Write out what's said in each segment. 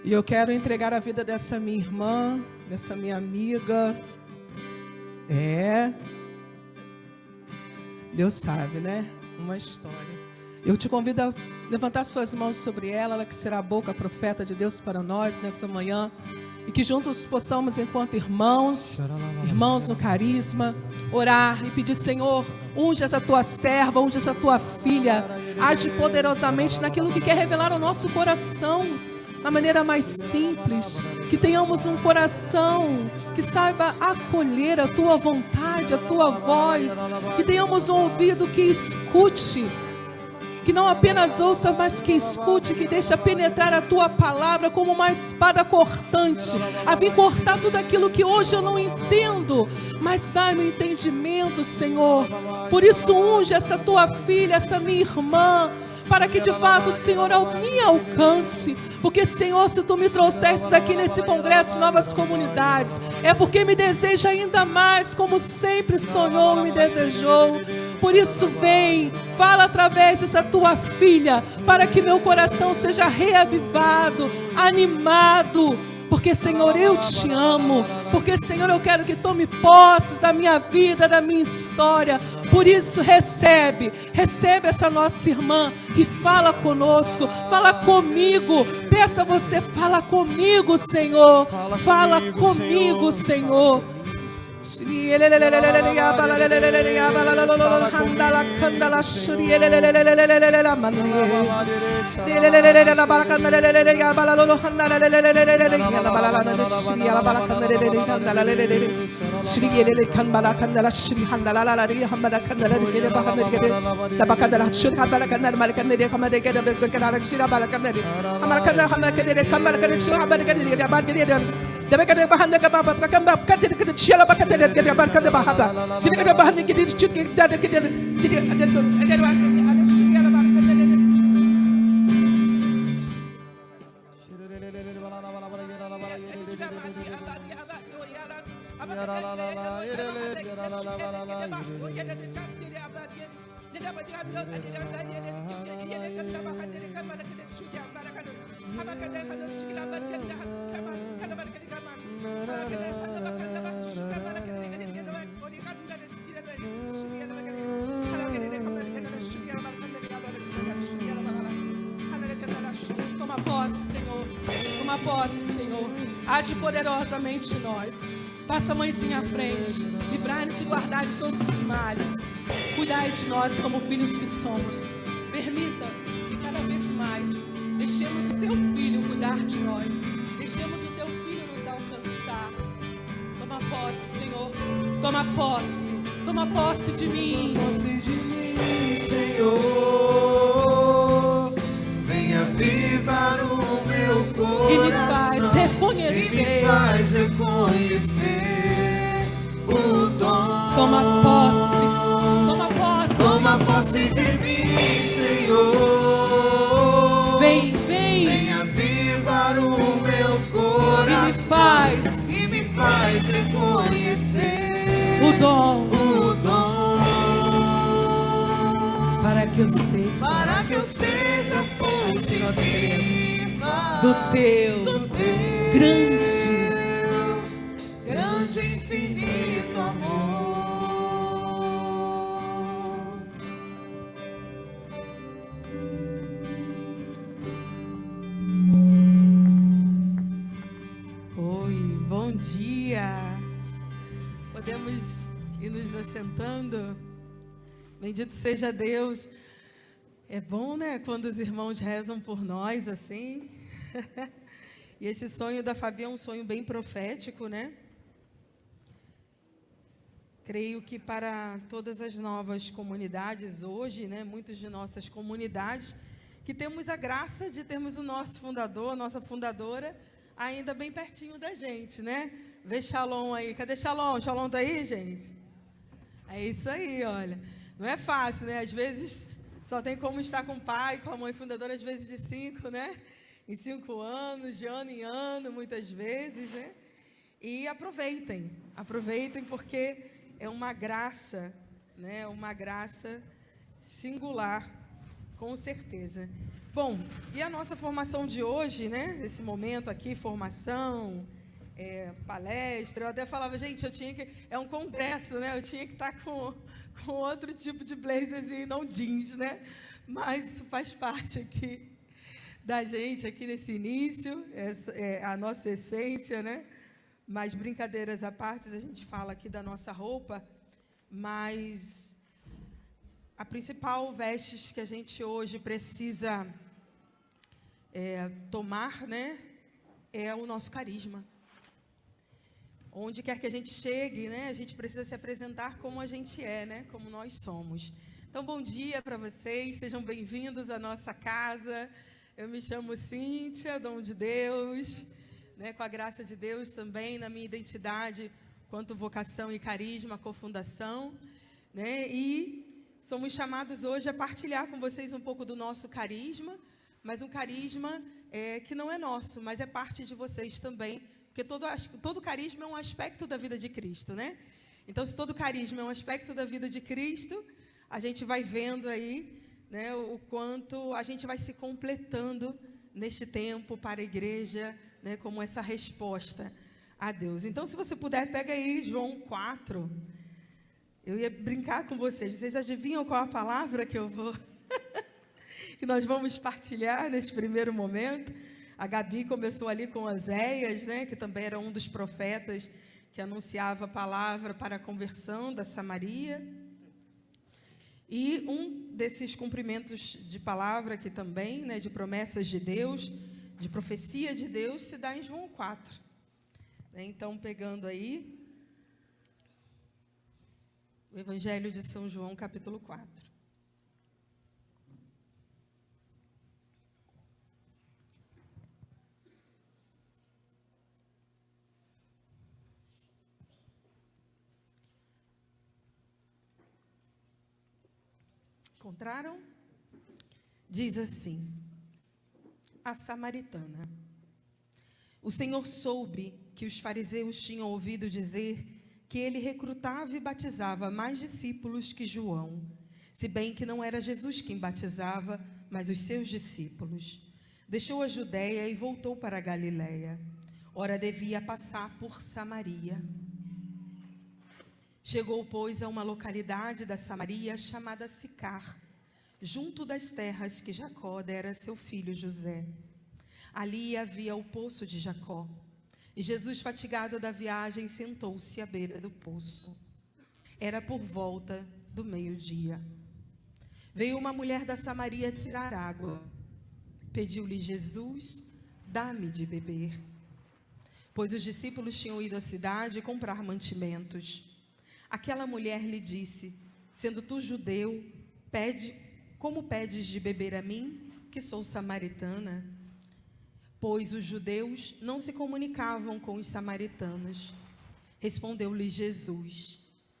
E eu quero entregar a vida dessa minha irmã, dessa minha amiga. Deus sabe, né? Uma história. Eu te convido a levantar suas mãos sobre ela, ela que será a boca profeta de Deus para nós nessa manhã. E que juntos possamos, enquanto irmãos no carisma, orar e pedir: Senhor, unge essa tua serva, unge essa tua filha, age poderosamente naquilo que quer revelar ao nosso coração, da maneira mais simples, que tenhamos um coração que saiba acolher a tua vontade, a tua voz, que tenhamos um ouvido que escute, que não apenas ouça, mas que escute, que deixe penetrar a tua palavra como uma espada cortante, a vir cortar tudo aquilo que hoje eu não entendo, mas dá-me entendimento, Senhor. Por isso unge essa tua filha, essa minha irmã, para que de fato o Senhor me alcance. Porque, Senhor, se Tu me trouxesses aqui nesse congresso de novas comunidades, é porque me deseja ainda mais, como sempre sonhou e me desejou. Por isso vem, fala através dessa Tua filha, para que meu coração seja reavivado, animado. Porque, Senhor, eu te amo. Porque, Senhor, eu quero que tome posse da minha vida, da minha história. Por isso, recebe essa nossa irmã e fala conosco, fala comigo. Peça a você, fala comigo, Senhor. Fala comigo, Senhor. Toma posse, Senhor. Toma posse, Senhor. Age poderosamente em nós. Passa a mãezinha à frente. Livrai-nos e guardai de todos os males. Cuidai de nós como filhos que somos. Permita que cada vez mais deixemos o Teu Filho cuidar de nós. Deixemos o Teu Filho nos alcançar. Toma posse, Senhor. Toma posse. Toma posse de mim. Toma posse de mim, Senhor. Venha avivar o meu coração. E me faz reconhecer. E me faz reconhecer o dom. Toma posse. Toma posse. Toma posse de mim, Senhor. Vem. Venha avivar o meu coração. E me faz reconhecer o dom. Para que eu seja fonte viva do teu grande infinito amor. Oi, bom dia. Podemos ir nos assentando? Bendito seja Deus. É bom, né, quando os irmãos rezam por nós, assim. E esse sonho da Fabi é um sonho bem profético, né? Creio que para todas as novas comunidades hoje, né, muitas de nossas comunidades, que temos a graça de termos o nosso fundador, a nossa fundadora, ainda bem pertinho da gente, né? Vê Shalom aí. Cadê Shalom? Shalom tá aí, gente? É isso aí, olha. Não é fácil, né? Às vezes só tem como estar com o pai, com a mãe fundadora, às vezes de 5, né? Em 5 anos, de ano em ano, muitas vezes, né? E aproveitem porque é uma graça, né? Uma graça singular, com certeza. Bom, e a nossa formação de hoje, né? Esse momento aqui, formação, palestra. Eu até falava, gente, eu tinha que... É um congresso, né? Eu tinha que estar com outro tipo de blazerzinho, não jeans, né? Mas isso faz parte aqui da gente, aqui nesse início. Essa é a nossa essência, né? Mas brincadeiras à parte, a gente fala aqui da nossa roupa, mas a principal vestes que a gente hoje precisa tomar, né, é o nosso carisma. Onde quer que a gente chegue, né, a gente precisa se apresentar como a gente é, né, como nós somos. Então, bom dia para vocês, sejam bem-vindos à nossa casa. Eu me chamo Cíntia, dom de Deus, né, com a graça de Deus também na minha identidade quanto vocação e carisma, cofundação, né, e somos chamados hoje a partilhar com vocês um pouco do nosso carisma, mas um carisma que não é nosso, mas é parte de vocês também, porque todo carisma é um aspecto da vida de Cristo, né? Então, se todo carisma é um aspecto da vida de Cristo, a gente vai vendo aí, né, o quanto a gente vai se completando neste tempo para a igreja, né, como essa resposta a Deus. Então, se você puder, pega aí João 4. Eu ia brincar com vocês. Vocês adivinham qual a palavra que eu vou... que nós vamos partilhar nesse primeiro momento? A Gabi começou ali com Oséias, né, que também era um dos profetas que anunciava a palavra para a conversão da Samaria. E um desses cumprimentos de palavra aqui também, né, de promessas de Deus, de profecia de Deus, se dá em João 4. Então, pegando aí o Evangelho de São João, capítulo 4. Encontraram? Diz assim: a samaritana. O Senhor soube que os fariseus tinham ouvido dizer que ele recrutava e batizava mais discípulos que João, se bem que não era Jesus quem batizava, mas os seus discípulos. Deixou a Judéia e voltou para a Galiléia. Ora, devia passar por Samaria. Chegou, pois, a uma localidade da Samaria chamada Sicar, junto das terras que Jacó dera a seu filho José. Ali havia o poço de Jacó. E Jesus, fatigado da viagem, sentou-se à beira do poço. Era por volta do meio-dia. Veio uma mulher da Samaria tirar água. Pediu-lhe Jesus: dá-me de beber. Pois os discípulos tinham ido à cidade comprar mantimentos. Aquela mulher lhe disse: sendo tu judeu, como pedes de beber a mim, que sou samaritana? Pois os judeus não se comunicavam com os samaritanos. Respondeu-lhe Jesus: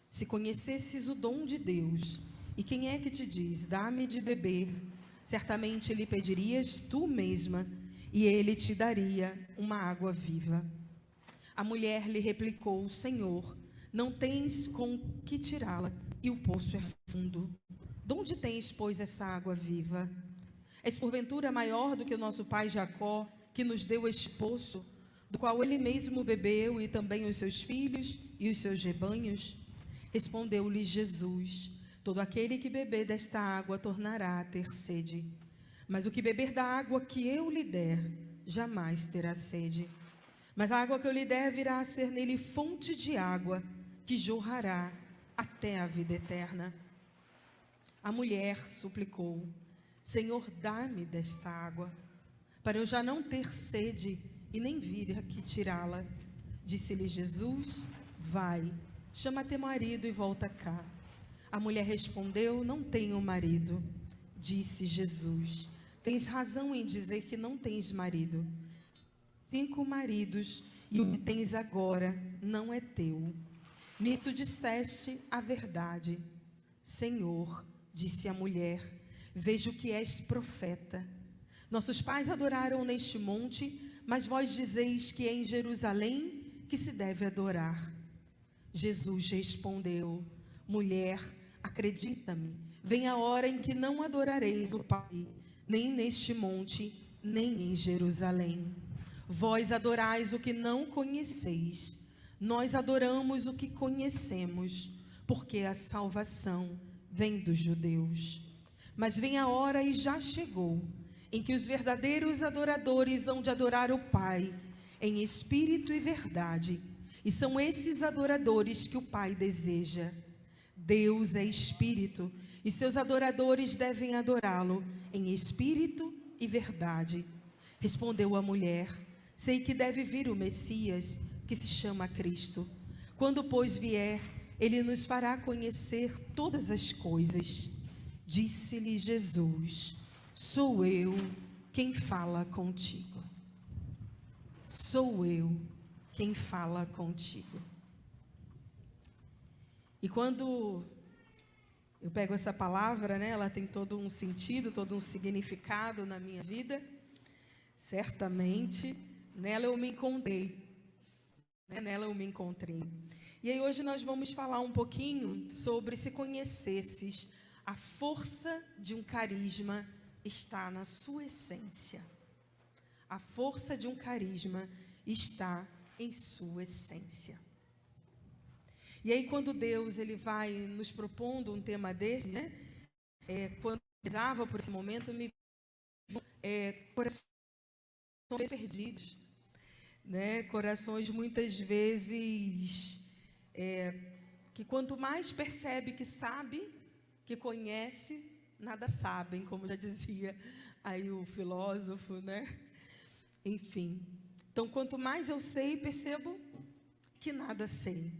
se conhecesses o dom de Deus, e quem é que te diz, dá-me de beber, certamente lhe pedirias tu mesma, e ele te daria uma água viva. A mulher lhe replicou: Senhor, não tens com que tirá-la, e o poço é fundo. De onde tens, pois, essa água viva? És porventura maior do que o nosso pai Jacó, que nos deu este poço, do qual ele mesmo bebeu, e também os seus filhos e os seus rebanhos? Respondeu-lhe Jesus: todo aquele que beber desta água tornará a ter sede. Mas o que beber da água que eu lhe der, jamais terá sede. Mas a água que eu lhe der virá a ser nele fonte de água, que jorrará até a vida eterna. A mulher suplicou: Senhor, dá-me desta água, para eu já não ter sede e nem vir aqui tirá-la. Disse-lhe Jesus: vai, chama teu marido e volta cá. A mulher respondeu: não tenho marido. Disse Jesus: tens razão em dizer que não tens marido. 5 maridos, e o que tens agora não é teu. Nisso disseste a verdade. Senhor, disse a mulher, vejo que és profeta. Nossos pais adoraram neste monte, mas vós dizeis que é em Jerusalém que se deve adorar. Jesus respondeu: mulher, acredita-me, vem a hora em que não adorareis o Pai, nem neste monte, nem em Jerusalém. Vós adorais o que não conheceis, nós adoramos o que conhecemos, porque a salvação vem dos judeus. Mas vem a hora, e já chegou, em que os verdadeiros adoradores hão de adorar o Pai, em espírito e verdade, e são esses adoradores que o Pai deseja. Deus é espírito, e seus adoradores devem adorá-lo em espírito e verdade. Respondeu a mulher: sei que deve vir o Messias, que se chama Cristo. Quando, pois, vier, ele nos fará conhecer todas as coisas. Disse-lhe Jesus: sou eu quem fala contigo. Sou eu quem fala contigo. E quando eu pego essa palavra, né, ela tem todo um sentido, todo um significado na minha vida. Certamente, nela eu me encontrei. Nela eu me encontrei. E aí hoje nós vamos falar um pouquinho sobre se conhecesses, a força de um carisma está na sua essência. A força de um carisma está em sua essência. E aí quando Deus ele vai nos propondo um tema desse, né? Quando eu rezava por esse momento, me corações perdidos, né? Corações muitas vezes que quanto mais percebe que sabe, que conhece, nada sabem, como já dizia aí o filósofo, né? Enfim, então quanto mais eu sei, percebo que nada sei.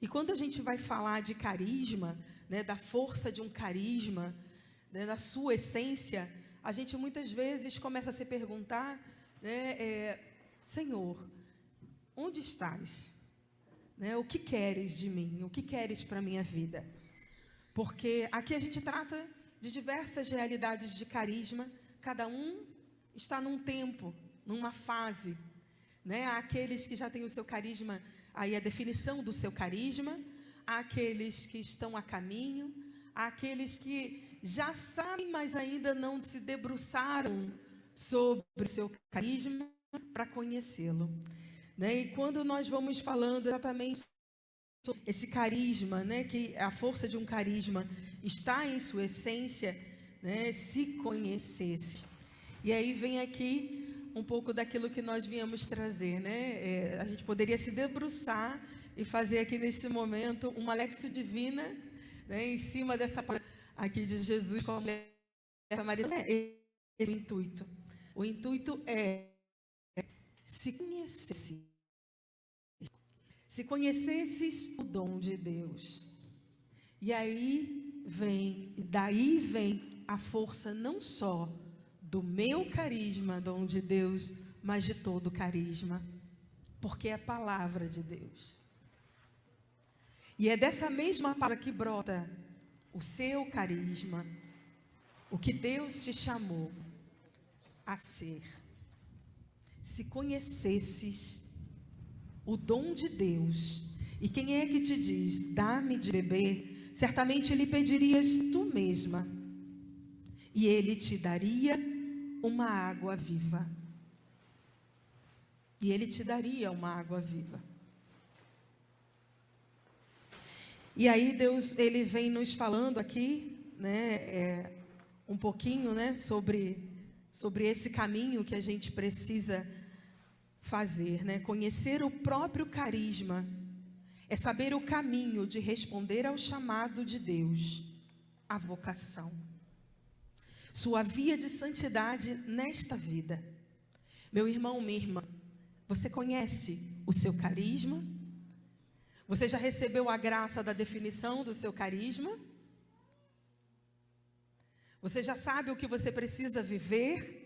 E quando a gente vai falar de carisma, né, da força de um carisma, né, da sua essência, a gente muitas vezes começa a se perguntar, né, Senhor, onde estás? Né, o que queres de mim? O que queres para a minha vida? Porque aqui a gente trata de diversas realidades de carisma, cada um está num tempo, numa fase, né? Há aqueles que já têm o seu carisma, aí a definição do seu carisma, há aqueles que estão a caminho, há aqueles que já sabem, mas ainda não se debruçaram sobre o seu carisma para conhecê-lo, né? E quando nós vamos falando exatamente sobre esse carisma, né, que a força de um carisma está em sua essência, né, se conhecesse. E aí vem aqui um pouco daquilo que nós viemos trazer, né? A gente poderia se debruçar e fazer aqui nesse momento uma Lexio Divina, né, em cima dessa palavra aqui de Jesus com a mulher samaritana. Esse é o intuito. O intuito é se conhecesses o dom de Deus. E aí daí vem a força não só do meu carisma, dom de Deus, mas de todo o carisma, porque é a palavra de Deus. E é dessa mesma palavra que brota o seu carisma, o que Deus te chamou a ser. Se conhecesses o dom de Deus, e quem é que te diz, dá-me de beber, certamente lhe pedirias tu mesma, e ele te daria uma água viva. E ele te daria uma água viva. E aí Deus, ele vem nos falando aqui, né, um pouquinho, né, sobre esse caminho que a gente precisa fazer, né? Conhecer o próprio carisma é saber o caminho de responder ao chamado de Deus, a vocação, sua via de santidade nesta vida. Meu irmão, minha irmã, você conhece o seu carisma? Você já recebeu a graça da definição do seu carisma? Você já sabe o que você precisa viver?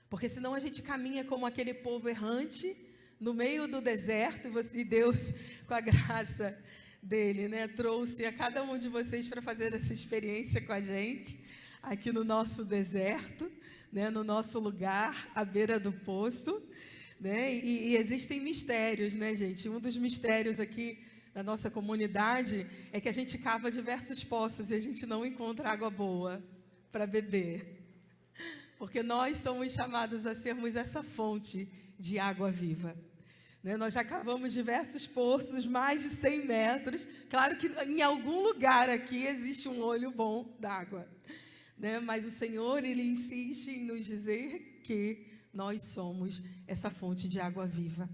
Porque senão a gente caminha como aquele povo errante no meio do deserto, e Deus, com a graça dele, né, trouxe a cada um de vocês para fazer essa experiência com a gente, aqui no nosso deserto, né, no nosso lugar, à beira do poço, né, e existem mistérios, né, gente? Um dos mistérios aqui da nossa comunidade é que a gente cava diversos poços e a gente não encontra água boa, para beber. Porque nós somos chamados a sermos essa fonte de água viva. Nós já cavamos diversos poços, mais de 100 metros. Claro que em algum lugar aqui existe um olho bom d'água. Mas o Senhor, Ele insiste em nos dizer que nós somos essa fonte de água viva.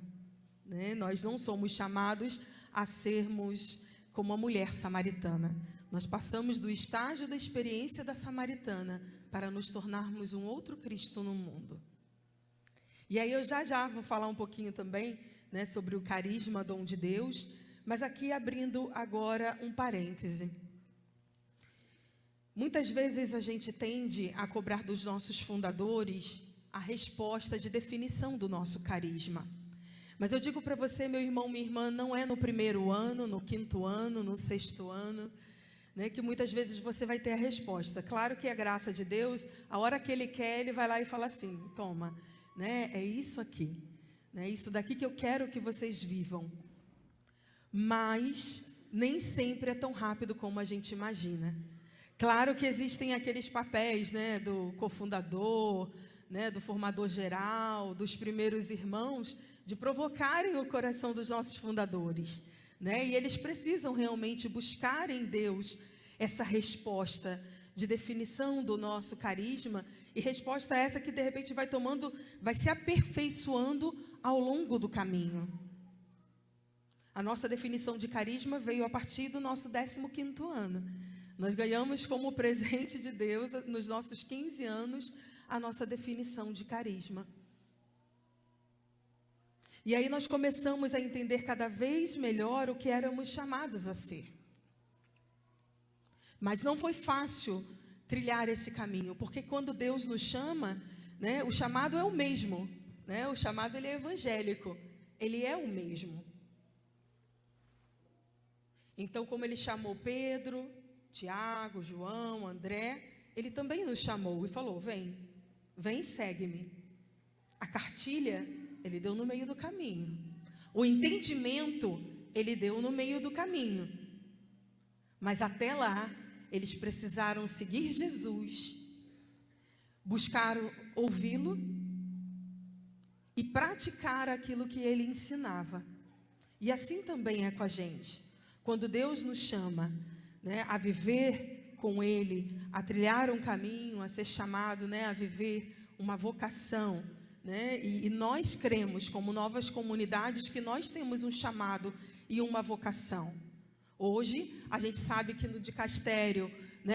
Nós não somos chamados a sermos como a mulher samaritana. Nós passamos do estágio da experiência da samaritana para nos tornarmos um outro Cristo no mundo. E aí eu já vou falar um pouquinho também, sobre o carisma, dom de Deus, mas aqui abrindo agora um parêntese. Muitas vezes a gente tende a cobrar dos nossos fundadores a resposta de definição do nosso carisma. Mas eu digo para você, meu irmão, minha irmã, não é no primeiro ano, no quinto ano, no sexto ano, que muitas vezes você vai ter a resposta. Claro que a graça de Deus, a hora que Ele quer, Ele vai lá e fala assim, toma, é isso aqui, isso daqui que eu quero que vocês vivam. Mas nem sempre é tão rápido como a gente imagina. Claro que existem aqueles papéis, do cofundador, do formador geral, dos primeiros irmãos, de provocarem o coração dos nossos fundadores, e eles precisam realmente buscar em Deus essa resposta de definição do nosso carisma, e resposta essa que de repente vai se aperfeiçoando ao longo do caminho. A nossa definição de carisma veio a partir do nosso 15º ano. Nós ganhamos como presente de Deus, nos nossos 15 anos, a nossa definição de carisma. E aí nós começamos a entender cada vez melhor o que éramos chamados a ser. Mas não foi fácil trilhar esse caminho, porque quando Deus nos chama, o chamado é o mesmo, o chamado ele é evangélico, ele é o mesmo. Então, como Ele chamou Pedro, Tiago, João, André, Ele também nos chamou e falou, vem e segue-me. A cartilha, Ele deu no meio do caminho. O entendimento, Ele deu no meio do caminho. Mas até lá, eles precisaram seguir Jesus, buscar ouvi-lo e praticar aquilo que Ele ensinava. E assim também é com a gente. Quando Deus nos chama, a viver com Ele, a trilhar um caminho, a ser chamado, a viver uma vocação, e nós cremos, como novas comunidades, que nós temos um chamado e uma vocação. Hoje, a gente sabe que no dicastério,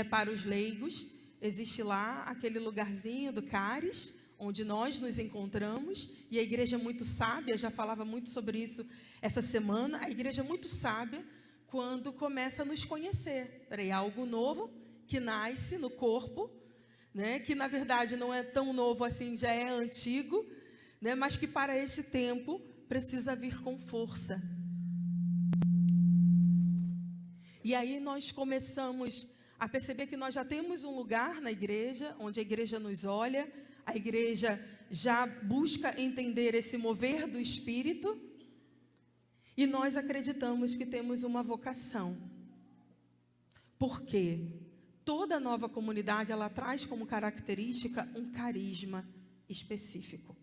para os leigos, existe lá aquele lugarzinho do CARES, onde nós nos encontramos, e a igreja é muito sábia, já falava muito sobre isso essa semana, a igreja é muito sábia, quando começa a nos conhecer. Peraí, algo novo que nasce no corpo, que na verdade não é tão novo assim, já é antigo, mas que para esse tempo precisa vir com força. E aí nós começamos a perceber que nós já temos um lugar na igreja, onde a igreja nos olha, a igreja já busca entender esse mover do Espírito, e nós acreditamos que temos uma vocação. Porque toda nova comunidade, ela traz como característica um carisma específico.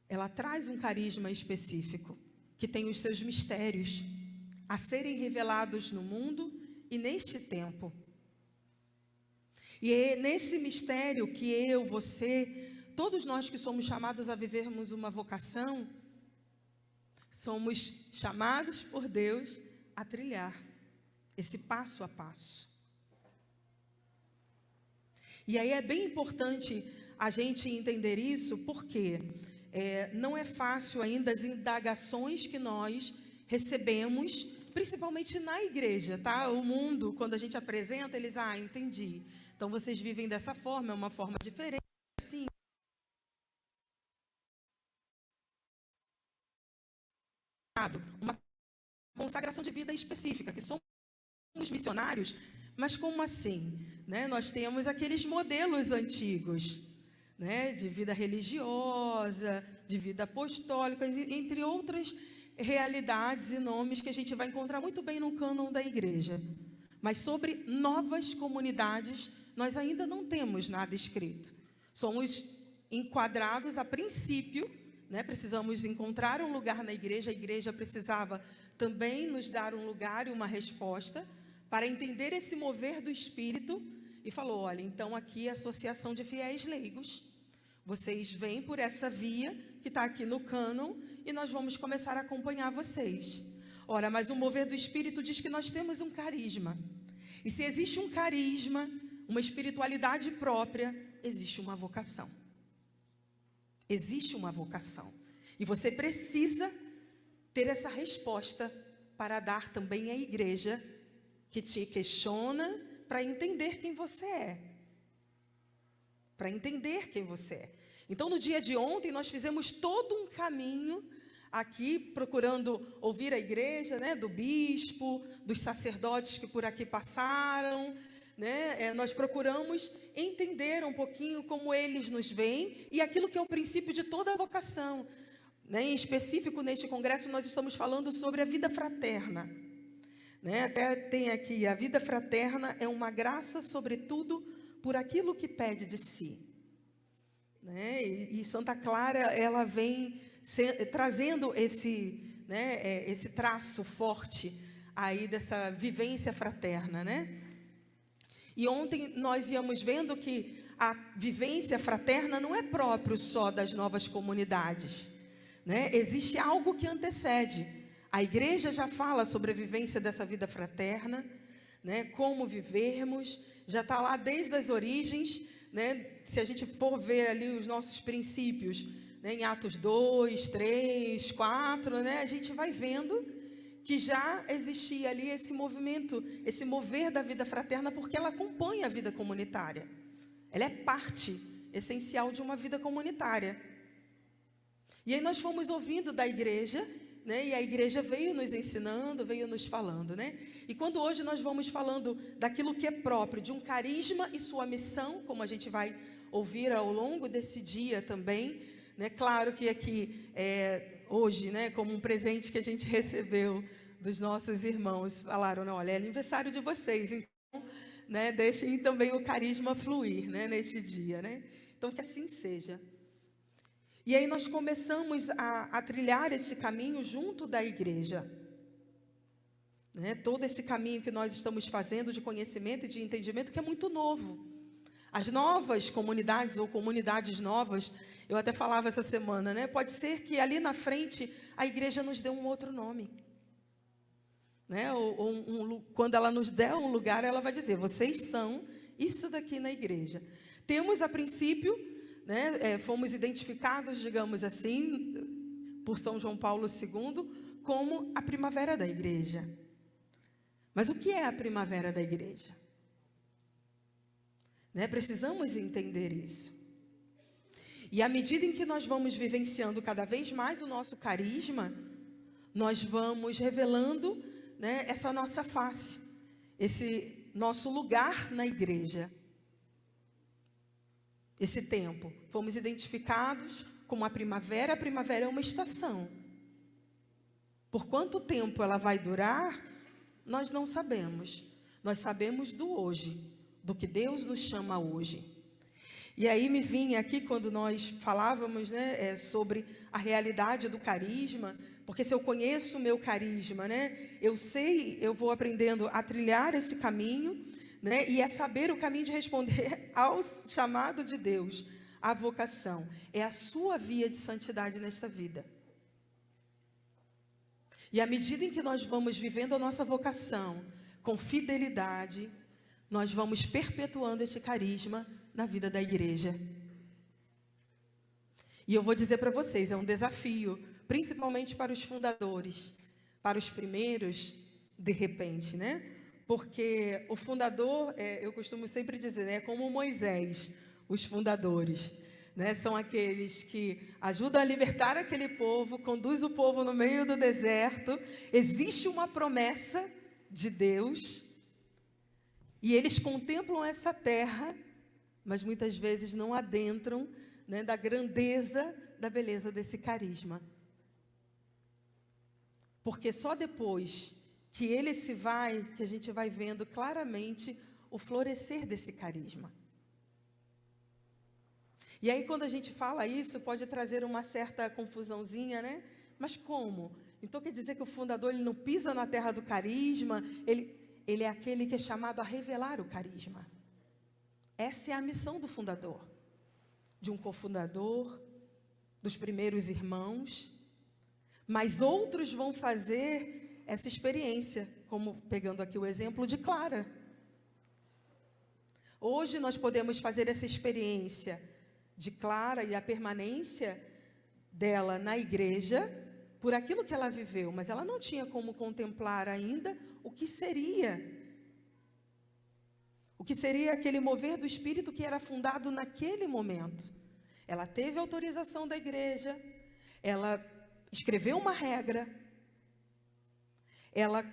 Ela traz um carisma específico, que tem os seus mistérios a serem revelados no mundo e neste tempo. E é nesse mistério que eu, você, todos nós que somos chamados a vivermos uma vocação, somos chamados por Deus a trilhar esse passo a passo. E aí é bem importante a gente entender isso, porque não é fácil ainda as indagações que nós recebemos, principalmente na igreja, tá? O mundo, quando a gente apresenta, eles, entendi. Então vocês vivem dessa forma, é uma forma diferente, assim. Uma consagração de vida específica, que somos missionários, mas como assim? Nós temos aqueles modelos antigos, de vida religiosa, de vida apostólica, entre outras realidades e nomes que a gente vai encontrar muito bem no cânon da igreja. Mas sobre novas comunidades, nós ainda não temos nada escrito. Somos enquadrados a princípio, né? Precisamos encontrar um lugar na igreja, a igreja precisava também nos dar um lugar e uma resposta para entender esse mover do Espírito, e falou, olha, então aqui é a Associação de Fiéis Leigos, vocês vêm por essa via que está aqui no cânon, e nós vamos começar a acompanhar vocês. Ora, mas o mover do Espírito diz que nós temos um carisma, e se existe um carisma, uma espiritualidade própria, existe uma vocação. Existe uma vocação. E você precisa ter essa resposta para dar também à igreja que te questiona para entender quem você é. Para entender quem você é. Então, no dia de ontem, nós fizemos todo um caminho aqui, procurando ouvir a igreja, né, do bispo, dos sacerdotes que por aqui passaram, né? Nós procuramos entender um pouquinho como eles nos veem e aquilo que é o princípio de toda a vocação. Né? Em específico, neste congresso, nós estamos falando sobre a vida fraterna. Né? Até tem aqui, a vida fraterna é uma graça, sobretudo, por aquilo que pede de si. Né? E Santa Clara, ela vem trazendo esse, né, esse traço forte aí dessa vivência fraterna, né? E ontem nós íamos vendo que a vivência fraterna não é próprio só das novas comunidades, né? Existe algo que antecede. A igreja já fala sobre a vivência dessa vida fraterna, né? Como vivermos, já está lá desde as origens, né? Se a gente for ver ali os nossos princípios, né? Em Atos 2, 3, 4, né? A gente vai vendo que já existia ali esse movimento, esse mover da vida fraterna, porque ela acompanha a vida comunitária. Ela é parte essencial de uma vida comunitária. E aí nós fomos ouvindo da igreja, né? E a igreja veio nos ensinando, veio nos falando, né? E quando hoje nós vamos falando daquilo que é próprio, de um carisma e sua missão, como a gente vai ouvir ao longo desse dia também, né? Claro que aqui, hoje, né, como um presente que a gente recebeu dos nossos irmãos, falaram, não, olha, é aniversário de vocês, então, né, deixem também o carisma fluir, né, neste dia, né? Então, que assim seja. E aí nós começamos a trilhar esse caminho junto da igreja. Né? Todo esse caminho que nós estamos fazendo de conhecimento e de entendimento, que é muito novo. As novas comunidades ou comunidades novas, eu até falava essa semana, né? Pode ser que ali na frente a igreja nos dê um outro nome. Né? Quando ela nos der um lugar, ela vai dizer, vocês são isso daqui na igreja. Temos a princípio, né, fomos identificados, digamos assim, por São João Paulo II, como a primavera da igreja. Mas o que é a primavera da igreja? Né? Precisamos entender isso. E à medida em que nós vamos vivenciando cada vez mais o nosso carisma, nós vamos revelando, né, essa nossa face, esse nosso lugar na igreja. Esse tempo, fomos identificados como a primavera é uma estação. Por quanto tempo ela vai durar, nós não sabemos. Nós sabemos do hoje, do que Deus nos chama hoje. E aí me vinha aqui quando nós falávamos, né, sobre a realidade do carisma, porque se eu conheço o meu carisma, né, eu sei, eu vou aprendendo a trilhar esse caminho, né, e é saber o caminho de responder ao chamado de Deus, à vocação. É a sua via de santidade nesta vida. E à medida em que nós vamos vivendo a nossa vocação com fidelidade, nós vamos perpetuando esse carisma na vida da igreja. E eu vou dizer para vocês, é um desafio, principalmente para os fundadores, para os primeiros, de repente, né? Porque o fundador, eu costumo sempre dizer, né, é como Moisés, os fundadores, né? São aqueles que ajudam a libertar aquele povo, conduz o povo no meio do deserto. Existe uma promessa de Deus, e eles contemplam essa terra, mas muitas vezes não adentram, né, da grandeza, da beleza desse carisma. Porque só depois que ele se vai, que a gente vai vendo claramente o florescer desse carisma. E aí, quando a gente fala isso, pode trazer uma certa confusãozinha, né? Mas como? Então, quer dizer que o fundador ele não pisa na terra do carisma, ele é aquele que é chamado a revelar o carisma. Essa é a missão do fundador, de um cofundador, dos primeiros irmãos. Mas outros vão fazer essa experiência, como pegando aqui o exemplo de Clara. Hoje nós podemos fazer essa experiência de Clara e a permanência dela na igreja por aquilo que ela viveu, mas ela não tinha como contemplar ainda o que seria aquele mover do Espírito que era fundado naquele momento. Ela teve autorização da igreja, ela escreveu uma regra, ela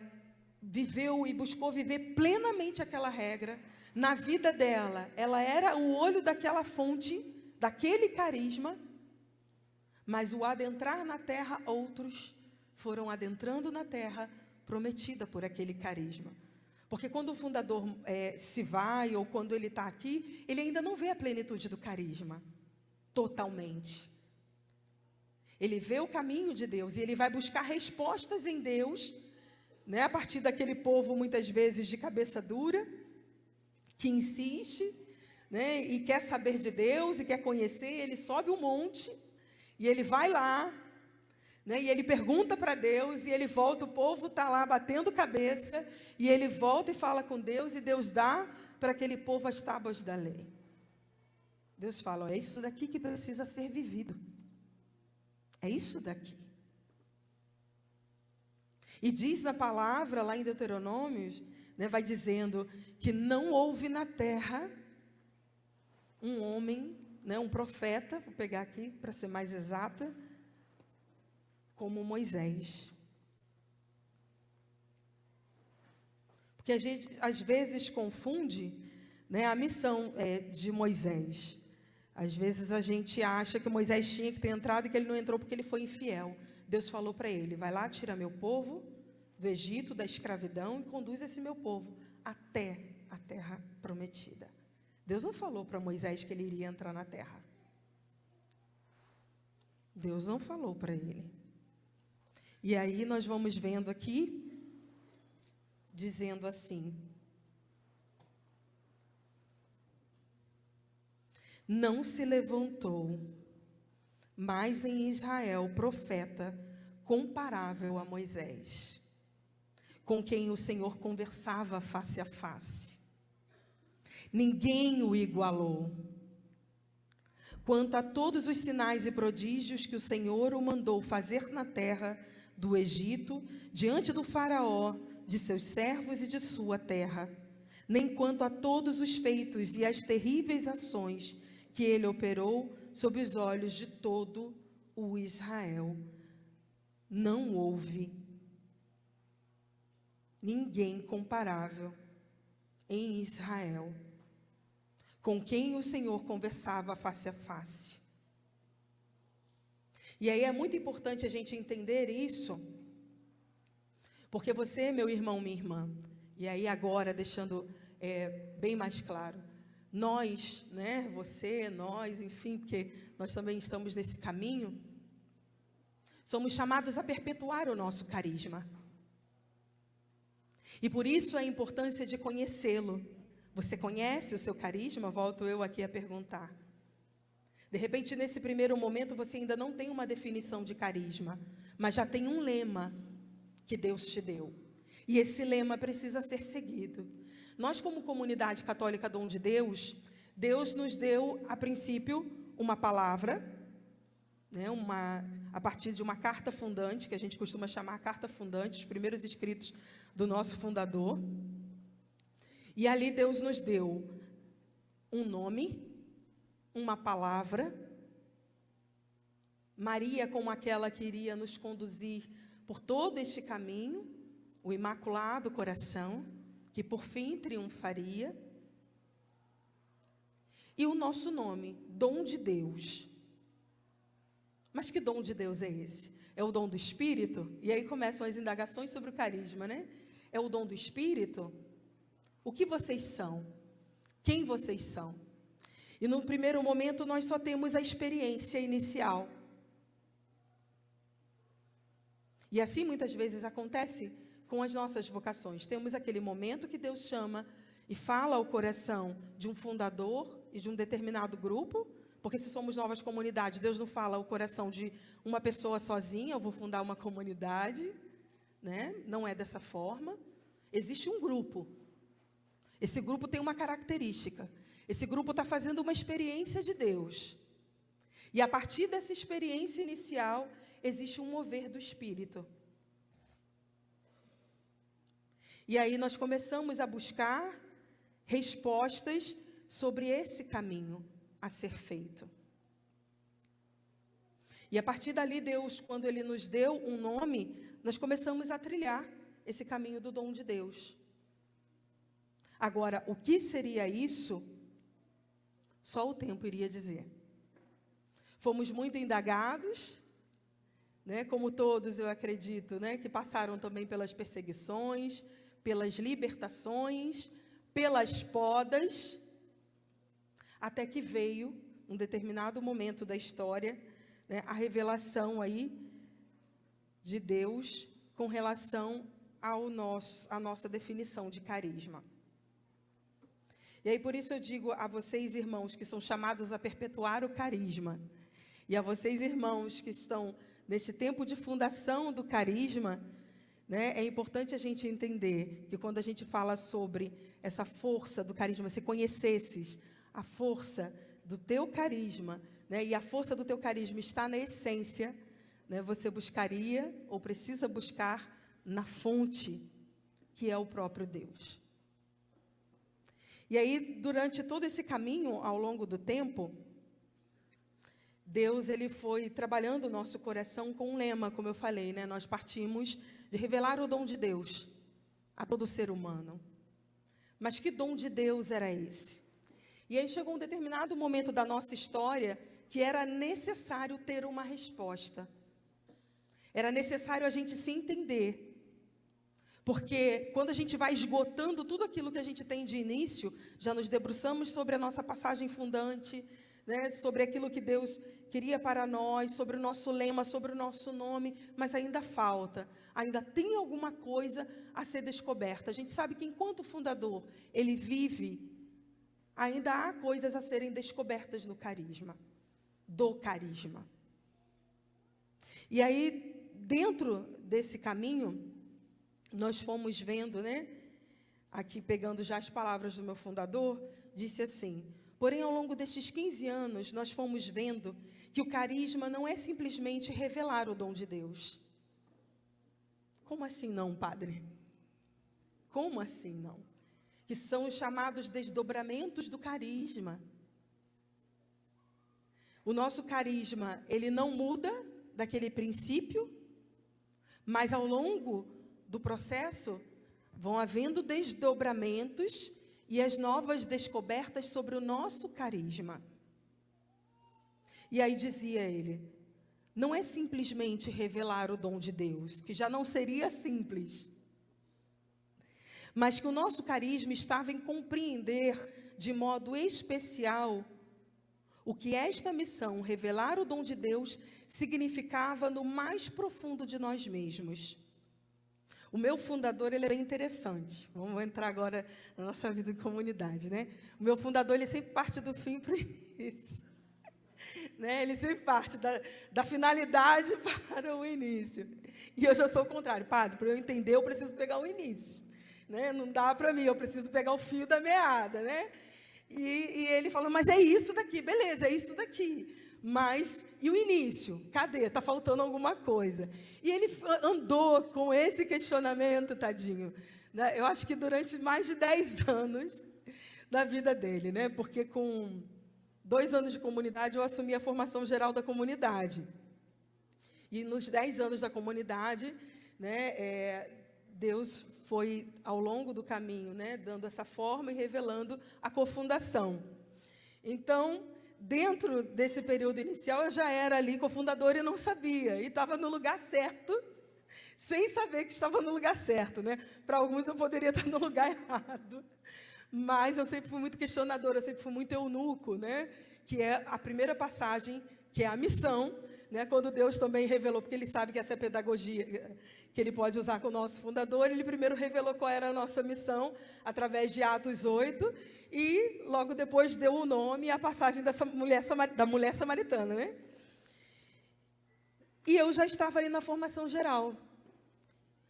viveu e buscou viver plenamente aquela regra. Na vida dela, ela era o olho daquela fonte, daquele carisma, mas o adentrar na terra, outros foram adentrando na terra prometida por aquele carisma. Porque quando o fundador se vai, ou quando ele está aqui, ele ainda não vê a plenitude do carisma, totalmente. Ele vê o caminho de Deus, e ele vai buscar respostas em Deus, né, a partir daquele povo, muitas vezes, de cabeça dura, que insiste, né, e quer saber de Deus, e quer conhecer. Ele sobe um monte, e ele vai lá, né, e ele pergunta para Deus, e ele volta, o povo está lá batendo cabeça, e ele volta e fala com Deus, e Deus dá para aquele povo as tábuas da lei. Deus fala: é isso daqui que precisa ser vivido. É isso daqui. E diz na palavra, lá em Deuteronômios, né, vai dizendo que não houve na terra um homem, né, um profeta, vou pegar aqui para ser mais exata, como Moisés. Porque a gente às vezes confunde, né, a missão de Moisés. Às vezes a gente acha que Moisés tinha que ter entrado e que ele não entrou porque ele foi infiel. Deus falou para ele: vai lá, tira meu povo do Egito, da escravidão, e conduz esse meu povo até a terra prometida. Deus não falou para Moisés que ele iria entrar na terra. Deus não falou para ele. E aí nós vamos vendo aqui, dizendo assim: não se levantou mais em Israel profeta comparável a Moisés, com quem o Senhor conversava face a face. Ninguém o igualou. Quanto a todos os sinais e prodígios que o Senhor o mandou fazer na terra do Egito, diante do faraó, de seus servos e de sua terra, nem quanto a todos os feitos e as terríveis ações que ele operou sob os olhos de todo o Israel. Não houve ninguém comparável em Israel, com quem o Senhor conversava face a face. E aí é muito importante a gente entender isso, porque você, meu irmão, minha irmã, e aí agora deixando bem mais claro, nós, né, você, nós, enfim, porque nós também estamos nesse caminho, somos chamados a perpetuar o nosso carisma. E por isso a importância de conhecê-lo. Você conhece o seu carisma? Volto eu aqui a perguntar. De repente, nesse primeiro momento, você ainda não tem uma definição de carisma, mas já tem um lema que Deus te deu. E esse lema precisa ser seguido. Nós, como comunidade católica Dom de Deus, Deus nos deu, a princípio, uma palavra, né, a partir de uma carta fundante, que a gente costuma chamar carta fundante, os primeiros escritos do nosso fundador. E ali Deus nos deu um nome, uma palavra, Maria como aquela que iria nos conduzir por todo este caminho, o Imaculado Coração, que por fim triunfaria, e o nosso nome, Dom de Deus. Mas que dom de Deus é esse? É o dom do Espírito? E aí começam as indagações sobre o carisma, né? é o dom do Espírito, o que vocês são? Quem vocês são? E no primeiro momento nós só temos a experiência inicial. E assim muitas vezes acontece com as nossas vocações. Temos aquele momento que Deus chama e fala ao coração de um fundador e de um determinado grupo, porque se somos novas comunidades, Deus não fala ao coração de uma pessoa sozinha, eu vou fundar uma comunidade, né? Não é dessa forma. Existe um grupo. Esse grupo tem uma característica. Esse grupo está fazendo uma experiência de Deus. E a partir dessa experiência inicial, existe um mover do Espírito. E aí nós começamos a buscar respostas sobre esse caminho a ser feito. E a partir dali, Deus, quando Ele nos deu um nome, nós começamos a trilhar esse caminho do dom de Deus. Agora, o que seria isso? Só o tempo iria dizer. Fomos muito indagados, né, como todos, eu acredito, né, que passaram também pelas perseguições, pelas libertações, pelas podas, até que veio, um determinado momento da história, né, a revelação aí de Deus com relação à nossa definição de carisma. E aí, por isso eu digo a vocês, irmãos, que são chamados a perpetuar o carisma, e a vocês, irmãos, que estão nesse tempo de fundação do carisma, né, é importante a gente entender que quando a gente fala sobre essa força do carisma, se conhecesses a força do teu carisma, né, e a força do teu carisma está na essência, né, você buscaria, ou precisa buscar, na fonte, que é o próprio Deus. E aí, durante todo esse caminho, ao longo do tempo, Deus, Ele foi trabalhando o nosso coração com um lema, como eu falei, né? Nós partimos de revelar o dom de Deus a todo ser humano. Mas que dom de Deus era esse? E aí chegou um determinado momento da nossa história que era necessário ter uma resposta. Era necessário a gente se entender. Porque quando a gente vai esgotando tudo aquilo que a gente tem de início, já nos debruçamos sobre a nossa passagem fundante, né, sobre aquilo que Deus queria para nós, sobre o nosso lema, sobre o nosso nome, mas ainda falta, ainda tem alguma coisa a ser descoberta. A gente sabe que enquanto o fundador, ele vive, ainda há coisas a serem descobertas no carisma, do carisma. E aí, dentro desse caminho, nós fomos vendo, né, aqui pegando já as palavras do meu fundador, disse assim: porém, ao longo destes 15 anos, nós fomos vendo que o carisma não é simplesmente revelar o dom de Deus. Como assim não, padre? Como assim não? Que são os chamados desdobramentos do carisma. O nosso carisma, ele não muda daquele princípio, mas ao longo do processo vão havendo desdobramentos e as novas descobertas sobre o nosso carisma. E aí dizia ele, não é simplesmente revelar o dom de Deus, que já não seria simples, mas que o nosso carisma estava em compreender de modo especial o que esta missão, revelar o dom de Deus, significava no mais profundo de nós mesmos. O meu fundador, ele é bem interessante. Vamos entrar agora na nossa vida de comunidade, né? O meu fundador, ele sempre parte do fim para o início. Né? Ele sempre parte da finalidade para o início. E eu já sou o contrário. Padre, para eu entender, eu preciso pegar o início. Né? Não dá para mim, eu preciso pegar o fio da meada, né? E ele falou, mas é isso daqui, beleza, é isso daqui. Mas, e o início? Cadê? Está faltando alguma coisa. E ele andou com esse questionamento, tadinho, né? Eu acho que durante mais de 10 anos da vida dele, né? Porque com 2 anos de comunidade, eu assumi a formação geral da comunidade. E nos 10 anos da comunidade, né, Deus foi, ao longo do caminho, né, dando essa forma e revelando a cofundação. Então, dentro desse período inicial, eu já era ali cofundadora e não sabia. E estava no lugar certo, sem saber que estava no lugar certo, né? Para alguns eu poderia estar no lugar errado. Mas eu sempre fui muito questionadora, eu sempre fui muito eunuco, né? Que é a primeira passagem, que é a missão, né? Quando Deus também revelou, porque Ele sabe que essa é a pedagogia que Ele pode usar com o nosso fundador, Ele primeiro revelou qual era a nossa missão, através de Atos 8, e logo depois deu o nome e a passagem dessa da mulher samaritana, né? E eu já estava ali na formação geral.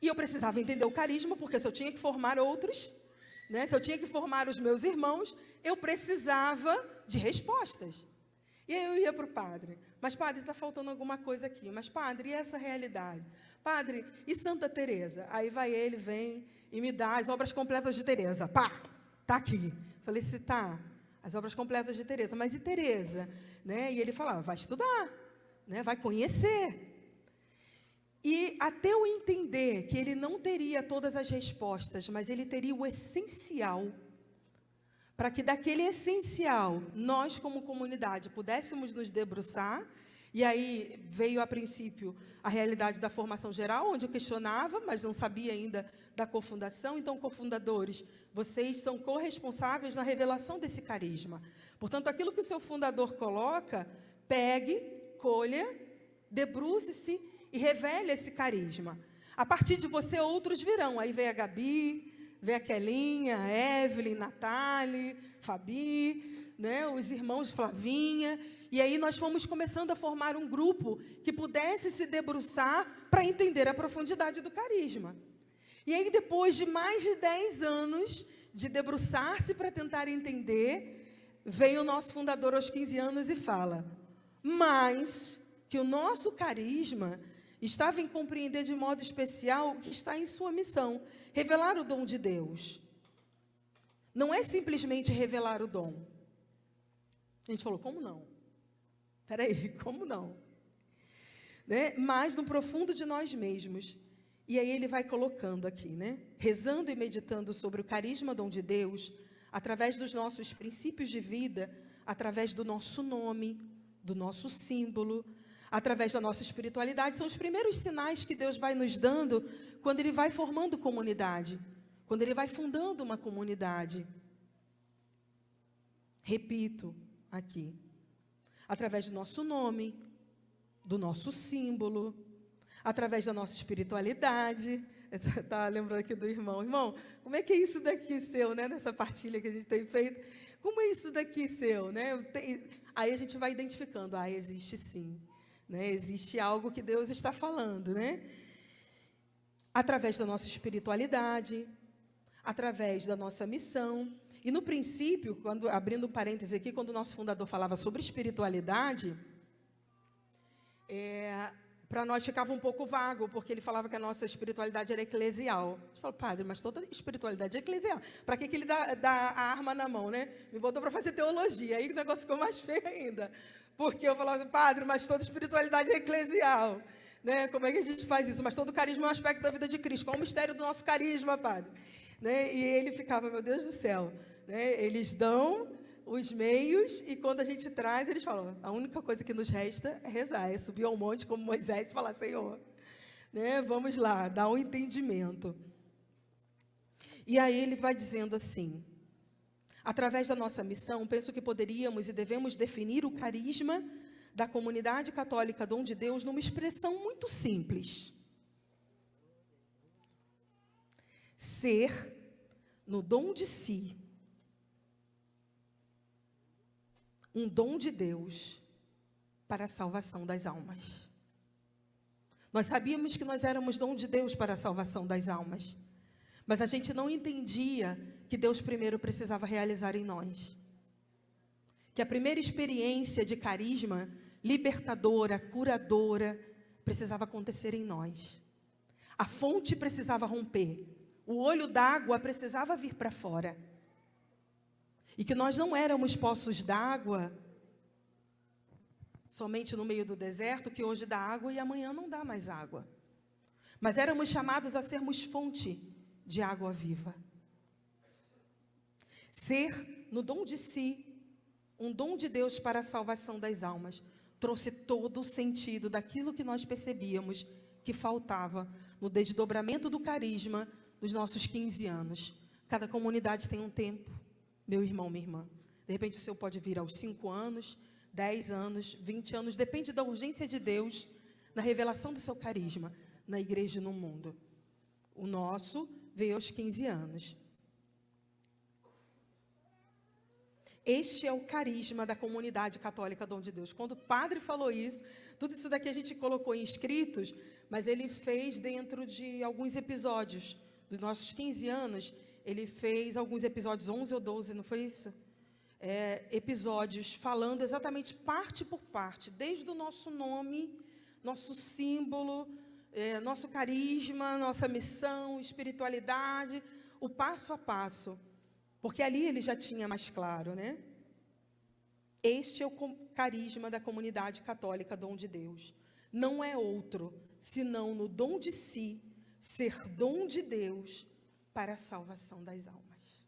E eu precisava entender o carisma, porque se eu tinha que formar outros, né, se eu tinha que formar os meus irmãos, eu precisava de respostas. E aí eu ia para o padre. Mas, padre, está faltando alguma coisa aqui. Mas, padre, e essa realidade? Padre, e Santa Teresa? Aí vai ele, vem e me dá as obras completas de Teresa. Pá, tá aqui. Falei, se tá, as obras completas de Teresa. Mas e Teresa? Né? E ele falava, vai estudar, né? Vai conhecer. E até eu entender que ele não teria todas as respostas, mas ele teria o essencial, para que daquele essencial, nós como comunidade pudéssemos nos debruçar. E aí veio a princípio a realidade da formação geral, onde eu questionava, mas não sabia ainda da cofundação. Então, cofundadores, vocês são corresponsáveis na revelação desse carisma. Portanto, aquilo que o seu fundador coloca, pegue, colha, debruce-se e revele esse carisma. A partir de você, outros virão. Aí vem a Gabi, vem a Kelinha, a Evelyn, Natália, Fabi, né, os irmãos Flavinha. E aí nós fomos começando a formar um grupo que pudesse se debruçar para entender a profundidade do carisma. E aí, depois de mais de 10 anos de debruçar-se para tentar entender, vem o nosso fundador aos 15 anos e fala, mas que o nosso carisma estava em compreender de modo especial o que está em sua missão, revelar o dom de Deus. Não é simplesmente revelar o dom. A gente falou, como não? Espera aí, como não? Né? Mas no profundo de nós mesmos. E aí ele vai colocando aqui, né? Rezando e meditando sobre o carisma dom de Deus, através dos nossos princípios de vida, através do nosso nome, do nosso símbolo, através da nossa espiritualidade, são os primeiros sinais que Deus vai nos dando quando Ele vai formando comunidade, quando Ele vai fundando uma comunidade. Repito aqui, através do nosso nome, do nosso símbolo, através da nossa espiritualidade. Estava lembrando aqui do irmão. Irmão, como é que é isso daqui seu, né? Nessa partilha que a gente tem feito. Como é isso daqui seu, né? Aí a gente vai identificando, existe sim. Né? Existe algo que Deus está falando, né? Através da nossa espiritualidade, através da nossa missão. E no princípio, abrindo um parêntese aqui, quando o nosso fundador falava sobre espiritualidade, para nós ficava um pouco vago, porque ele falava que a nossa espiritualidade era eclesial. A gente falou, padre, mas toda espiritualidade é eclesial. Para que ele dá a arma na mão, né? Me botou para fazer teologia, aí o negócio ficou mais feio ainda. Porque eu falava assim, padre, mas toda espiritualidade é eclesial. Né? Como é que a gente faz isso? Mas todo carisma é um aspecto da vida de Cristo. Qual o mistério do nosso carisma, padre? Né? E ele ficava, meu Deus do céu. Né? Eles dão os meios e quando a gente traz, eles falam, a única coisa que nos resta é rezar, é subir ao monte como Moisés e falar, Senhor, né? Vamos lá, dar um entendimento. E aí ele vai dizendo assim, através da nossa missão, penso que poderíamos e devemos definir o carisma da comunidade católica Dom de Deus numa expressão muito simples. Ser, no dom de si, um dom de Deus para a salvação das almas. Nós sabíamos que nós éramos dom de Deus para a salvação das almas, mas a gente não entendia que Deus primeiro precisava realizar em nós. Que a primeira experiência de carisma, libertadora, curadora, precisava acontecer em nós. A fonte precisava romper, o olho d'água precisava vir para fora. E que nós não éramos poços d'água somente no meio do deserto, que hoje dá água e amanhã não dá mais água. Mas éramos chamados a sermos fonte de água viva. Ser, no dom de si, um dom de Deus para a salvação das almas, trouxe todo o sentido daquilo que nós percebíamos que faltava no desdobramento do carisma dos nossos 15 anos. Cada comunidade tem um tempo, meu irmão, minha irmã. De repente o seu pode vir aos 5 anos, 10 anos, 20 anos, depende da urgência de Deus na revelação do seu carisma na igreja e no mundo. O nosso veio aos 15 anos. Este é o carisma da comunidade católica Dom de Deus. Quando o padre falou isso, tudo isso daqui a gente colocou em escritos, mas ele fez dentro de alguns episódios. Dos nossos 15 anos, ele fez alguns episódios, 11 ou 12, não foi isso? Episódios falando exatamente parte por parte, desde o nosso nome, nosso símbolo, nosso carisma, nossa missão, espiritualidade, o passo a passo. Porque ali ele já tinha mais claro, né? Este é o carisma da comunidade católica Dom de Deus. Não é outro, senão no dom de si, ser dom de Deus para a salvação das almas.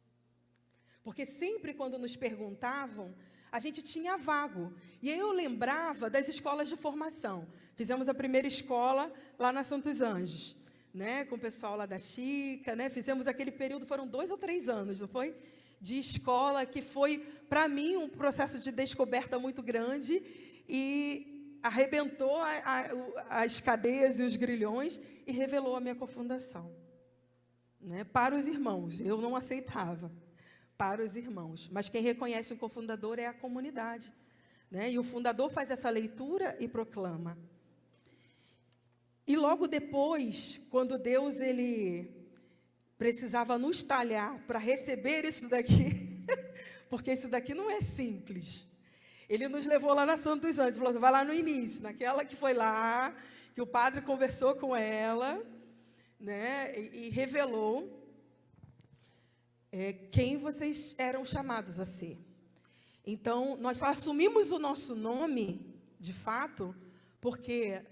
Porque sempre quando nos perguntavam, a gente tinha vago. E aí eu lembrava das escolas de formação. Fizemos a primeira escola lá na Santos Anjos, né, com o pessoal lá da Chica, né, fizemos aquele período, foram 2 ou 3 anos, não foi? De escola, que foi, para mim, um processo de descoberta muito grande e arrebentou as cadeias e os grilhões e revelou a minha cofundação, né, para os irmãos. Eu não aceitava, para os irmãos, mas quem reconhece o cofundador é a comunidade, né, e o fundador faz essa leitura e proclama. E logo depois, quando Deus ele precisava nos talhar para receber isso daqui, porque isso daqui não é simples. Ele nos levou lá na Santos Anjos, falou, vai lá no início, naquela que foi lá, que o padre conversou com ela, né, e revelou quem vocês eram chamados a ser. Então, nós só assumimos o nosso nome, de fato, porque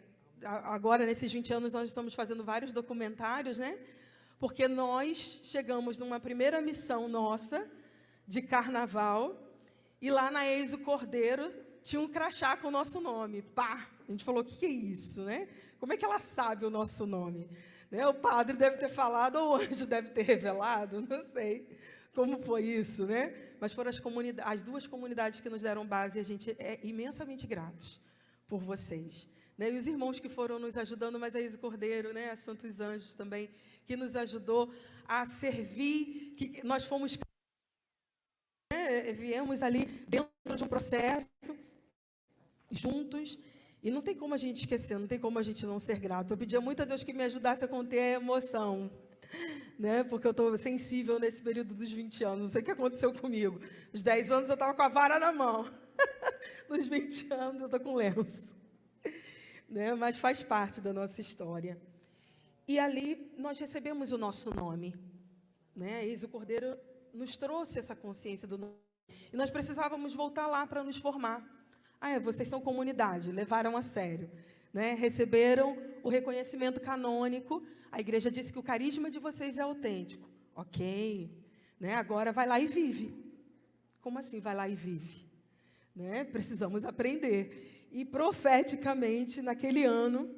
agora, nesses 20 anos, nós estamos fazendo vários documentários, né? Porque nós chegamos numa primeira missão nossa, de carnaval, e lá na Eiso Cordeiro tinha um crachá com o nosso nome. Pá! A gente falou, o que é isso, né? Como é que ela sabe o nosso nome? Né? O padre deve ter falado, ou o anjo deve ter revelado, não sei como foi isso, né? Mas foram as 2 comunidades que nos deram base, e a gente é imensamente gratos por vocês. Né, e os irmãos que foram nos ajudando, mas a Eiso Cordeiro, né, a Santos Anjos também, que nos ajudou a servir, que nós fomos, né, viemos ali dentro de um processo, juntos, e não tem como a gente esquecer, não tem como a gente não ser grato. Eu pedia muito a Deus que me ajudasse a conter a emoção, né, porque eu estou sensível nesse período dos 20 anos, não sei o que aconteceu comigo. Nos 10 anos eu estava com a vara na mão, nos 20 anos eu estou com lenço. Né, mas faz parte da nossa história. E ali nós recebemos o nosso nome. Né, a Eiso Cordeiro nos trouxe essa consciência do nome. E nós precisávamos voltar lá para nos formar. Vocês são comunidade, levaram a sério. Né, receberam o reconhecimento canônico. A igreja disse que o carisma de vocês é autêntico. Ok. Né, agora vai lá e vive. Como assim vai lá e vive? Né, precisamos aprender. E profeticamente, naquele ano,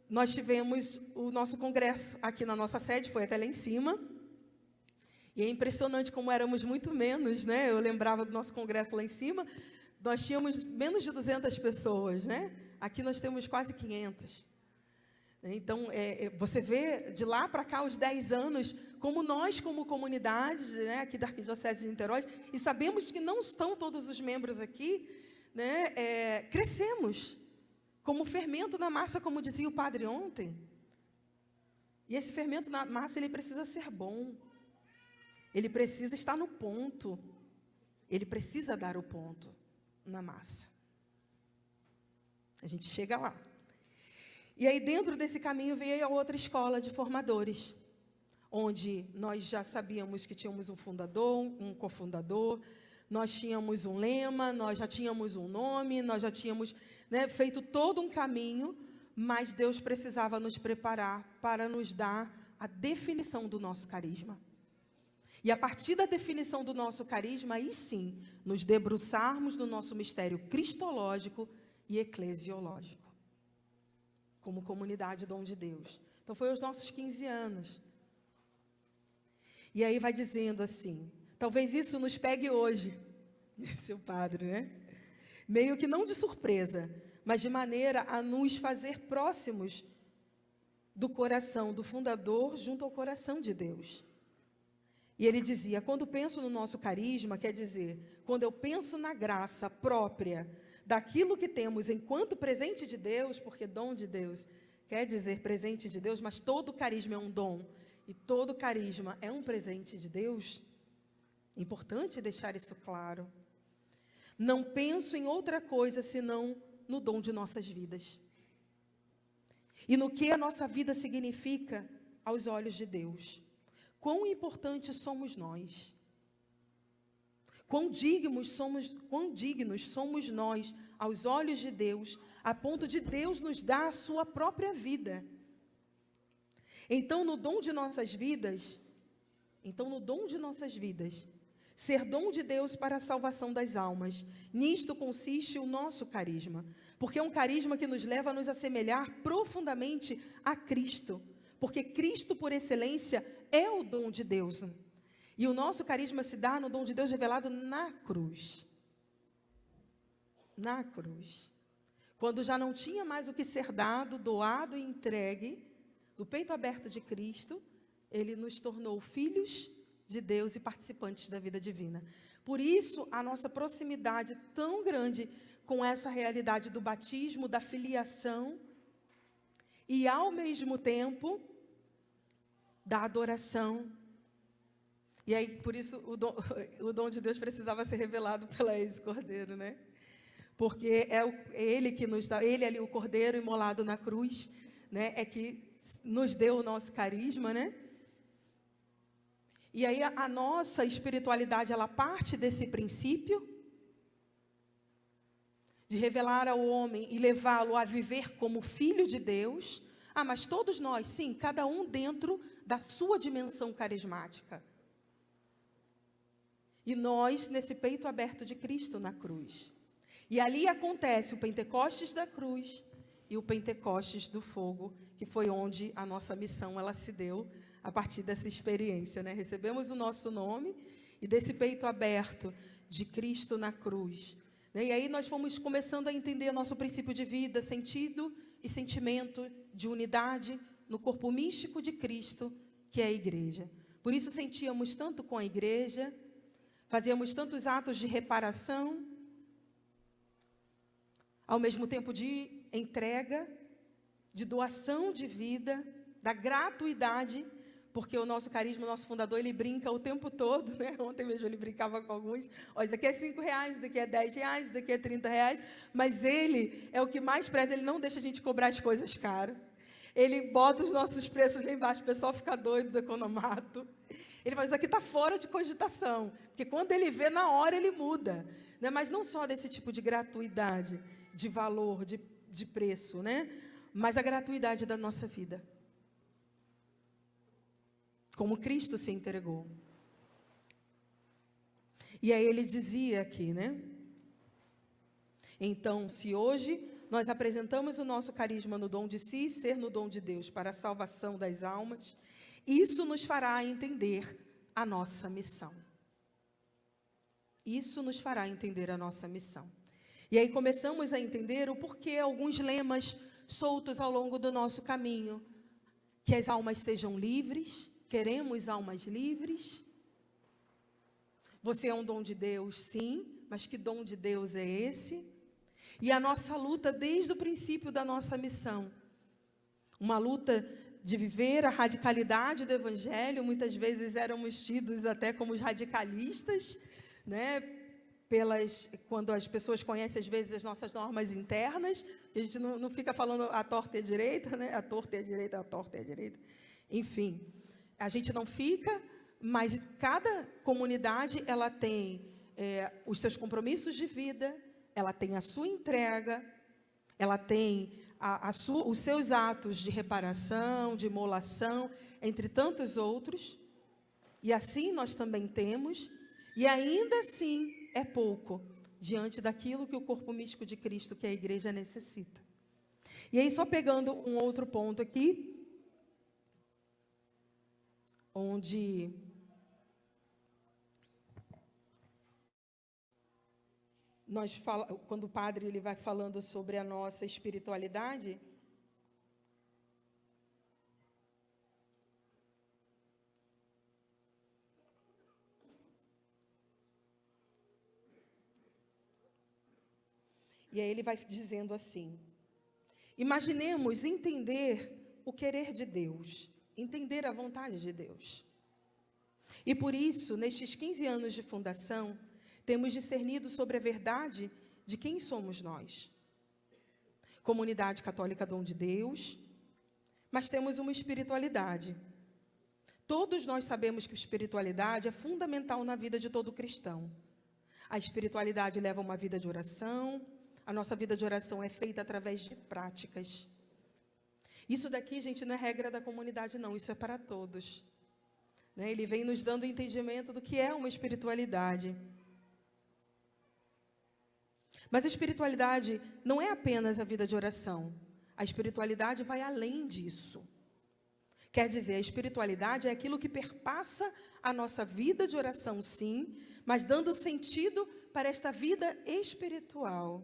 nós tivemos o nosso congresso aqui na nossa sede, foi até lá em cima. E é impressionante como éramos muito menos, né? Eu lembrava do nosso congresso lá em cima, nós tínhamos menos de 200 pessoas, né? Aqui nós temos quase 500. Então, você vê de lá para cá, os 10 anos, como nós, como comunidade, né, aqui da Arquidiocese de Niterói, e sabemos que não estão todos os membros aqui, né, crescemos como fermento na massa, como dizia o padre ontem. E esse fermento na massa, ele precisa ser bom. Ele precisa estar no ponto. Ele precisa dar o ponto na massa. A gente chega lá. E aí, dentro desse caminho, veio a outra escola de formadores, onde nós já sabíamos que tínhamos um fundador, um cofundador, nós tínhamos um lema, nós já tínhamos um nome, nós já tínhamos, né, feito todo um caminho, mas Deus precisava nos preparar para nos dar a definição do nosso carisma. E a partir da definição do nosso carisma, aí sim, nos debruçarmos no nosso mistério cristológico e eclesiológico. como comunidade Dom de Deus. Então foi aos nossos 15 anos. E aí vai dizendo assim, talvez isso nos pegue hoje, disse o padre, né? Meio que não de surpresa, mas de maneira a nos fazer próximos do coração do fundador junto ao coração de Deus. E ele dizia, quando penso no nosso carisma, quer dizer, quando eu penso na graça própria daquilo que temos enquanto presente de Deus, porque dom de Deus quer dizer presente de Deus, mas todo carisma é um dom, e todo carisma é um presente de Deus. Importante deixar isso claro. Não penso em outra coisa senão no dom de nossas vidas. E no que a nossa vida significa aos olhos de Deus. Quão importantes somos nós. Quão dignos somos nós aos olhos de Deus, a ponto de Deus nos dar a sua própria vida. Então, no dom de nossas vidas, ser dom de Deus para a salvação das almas. Nisto consiste o nosso carisma, porque é um carisma que nos leva a nos assemelhar profundamente a Cristo, porque Cristo, por excelência, é o dom de Deus. E o nosso carisma se dá no dom de Deus revelado na cruz. Na cruz. Quando já não tinha mais o que ser dado, doado e entregue, do peito aberto de Cristo, Ele nos tornou filhos de Deus e participantes da vida divina. Por isso, a nossa proximidade tão grande com essa realidade do batismo, da filiação, e ao mesmo tempo, da adoração. E aí, por isso, o dom de Deus precisava ser revelado pela ex-cordeiro, né? Porque é Ele que nos dá, Ele ali, o cordeiro imolado na cruz, né? É que nos deu o nosso carisma, né? E aí a nossa espiritualidade, ela parte desse princípio de revelar ao homem e levá-lo a viver como filho de Deus. Ah, mas todos nós, sim, cada um dentro da sua dimensão carismática. E nós nesse peito aberto de Cristo na cruz. E ali acontece o Pentecostes da cruz e o Pentecostes do fogo, que foi onde a nossa missão ela se deu a partir dessa experiência, né? Recebemos o nosso nome e desse peito aberto de Cristo na cruz, né? E aí nós fomos começando a entender nosso princípio de vida, sentido e sentimento de unidade no corpo místico de Cristo, que é a igreja. Por isso sentíamos tanto com a igreja, fazíamos tantos atos de reparação, ao mesmo tempo de entrega, de doação de vida, da gratuidade, porque o nosso carisma, o nosso fundador, ele brinca o tempo todo, né? Ontem mesmo ele brincava com alguns, ó, isso daqui é R$5, isso daqui é R$10, isso daqui é R$30, mas ele é o que mais preza, ele não deixa a gente cobrar as coisas caras. Ele bota os nossos preços lá embaixo, o pessoal fica doido do economato. Ele fala, isso aqui está fora de cogitação, porque quando ele vê, na hora ele muda, né? Mas não só desse tipo de gratuidade, de valor, de preço, né? Mas a gratuidade da nossa vida. Como Cristo se entregou. E aí ele dizia aqui, né? Então, se hoje nós apresentamos o nosso carisma no dom de si, ser no dom de Deus para a salvação das almas, isso nos fará entender a nossa missão. Isso nos fará entender a nossa missão. E aí começamos a entender o porquê alguns lemas soltos ao longo do nosso caminho. Que as almas sejam livres, queremos almas livres. Você é um dom de Deus, sim, mas que dom de Deus é esse? E a nossa luta desde o princípio da nossa missão. Uma luta de viver a radicalidade do Evangelho, muitas vezes éramos tidos até como os radicalistas, né? Quando as pessoas conhecem, às vezes, as nossas normas internas, a gente não fica falando a torta e a direita, né? A torta e a direita, a torta e a direita. Enfim, a gente não fica, mas cada comunidade, ela tem os seus compromissos de vida, ela tem a sua entrega, ela tem os seus atos de reparação, de imolação, entre tantos outros. E assim nós também temos, e ainda assim é pouco diante daquilo que o corpo místico de Cristo, que a igreja, necessita. E aí, só pegando um outro ponto aqui, onde quando o padre ele vai falando sobre a nossa espiritualidade, e aí ele vai dizendo assim: imaginemos entender o querer de Deus, entender a vontade de Deus. E por isso, nestes 15 anos de fundação, temos discernido sobre a verdade de quem somos nós. Comunidade Católica Dom de Deus, mas temos uma espiritualidade. Todos nós sabemos que a espiritualidade é fundamental na vida de todo cristão. A espiritualidade leva uma vida de oração. A nossa vida de oração é feita através de práticas. Isso daqui, gente, não é regra da comunidade, não. Isso é para todos. Ele vem nos dando entendimento do que é uma espiritualidade. Mas a espiritualidade não é apenas a vida de oração. A espiritualidade vai além disso. Quer dizer, a espiritualidade é aquilo que perpassa a nossa vida de oração, sim, mas dando sentido para esta vida espiritual.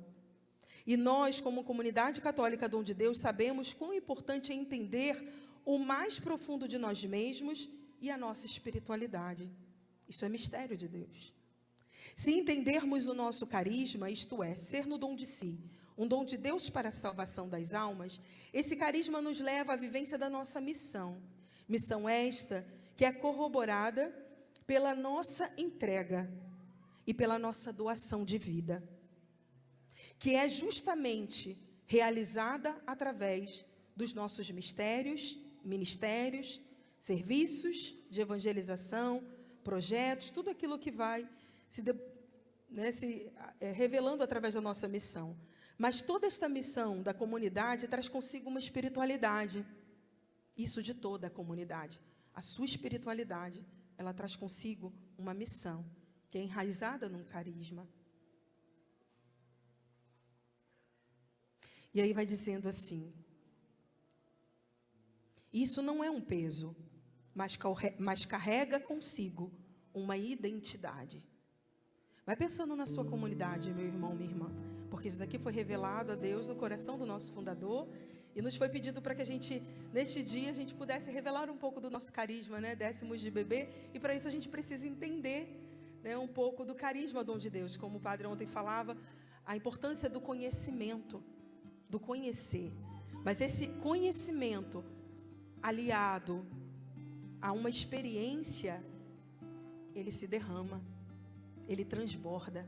E nós, como comunidade católica Dom de Deus, sabemos quão importante é entender o mais profundo de nós mesmos e a nossa espiritualidade. Isso é mistério de Deus. Se entendermos o nosso carisma, isto é, ser no dom de si, um dom de Deus para a salvação das almas, esse carisma nos leva à vivência da nossa missão. Missão esta que é corroborada pela nossa entrega e pela nossa doação de vida, que é justamente realizada através dos nossos mistérios, ministérios, serviços de evangelização, projetos, tudo aquilo que vai se revelando através da nossa missão. Mas toda esta missão da comunidade traz consigo uma espiritualidade. Isso de toda a comunidade. A sua espiritualidade, ela traz consigo uma missão, que é enraizada num carisma. E aí vai dizendo assim: isso não é um peso, mas carrega consigo uma identidade. Vai pensando na sua comunidade, meu irmão, minha irmã, porque isso daqui foi revelado a Deus no coração do nosso fundador e nos foi pedido para que a gente, neste dia, a gente pudesse revelar um pouco do nosso carisma, décimos de bebê, e para isso a gente precisa entender um pouco do carisma Dom de Deus, como o padre ontem falava, a importância do conhecimento, do conhecer. Mas esse conhecimento aliado a uma experiência, ele se derrama, ele transborda.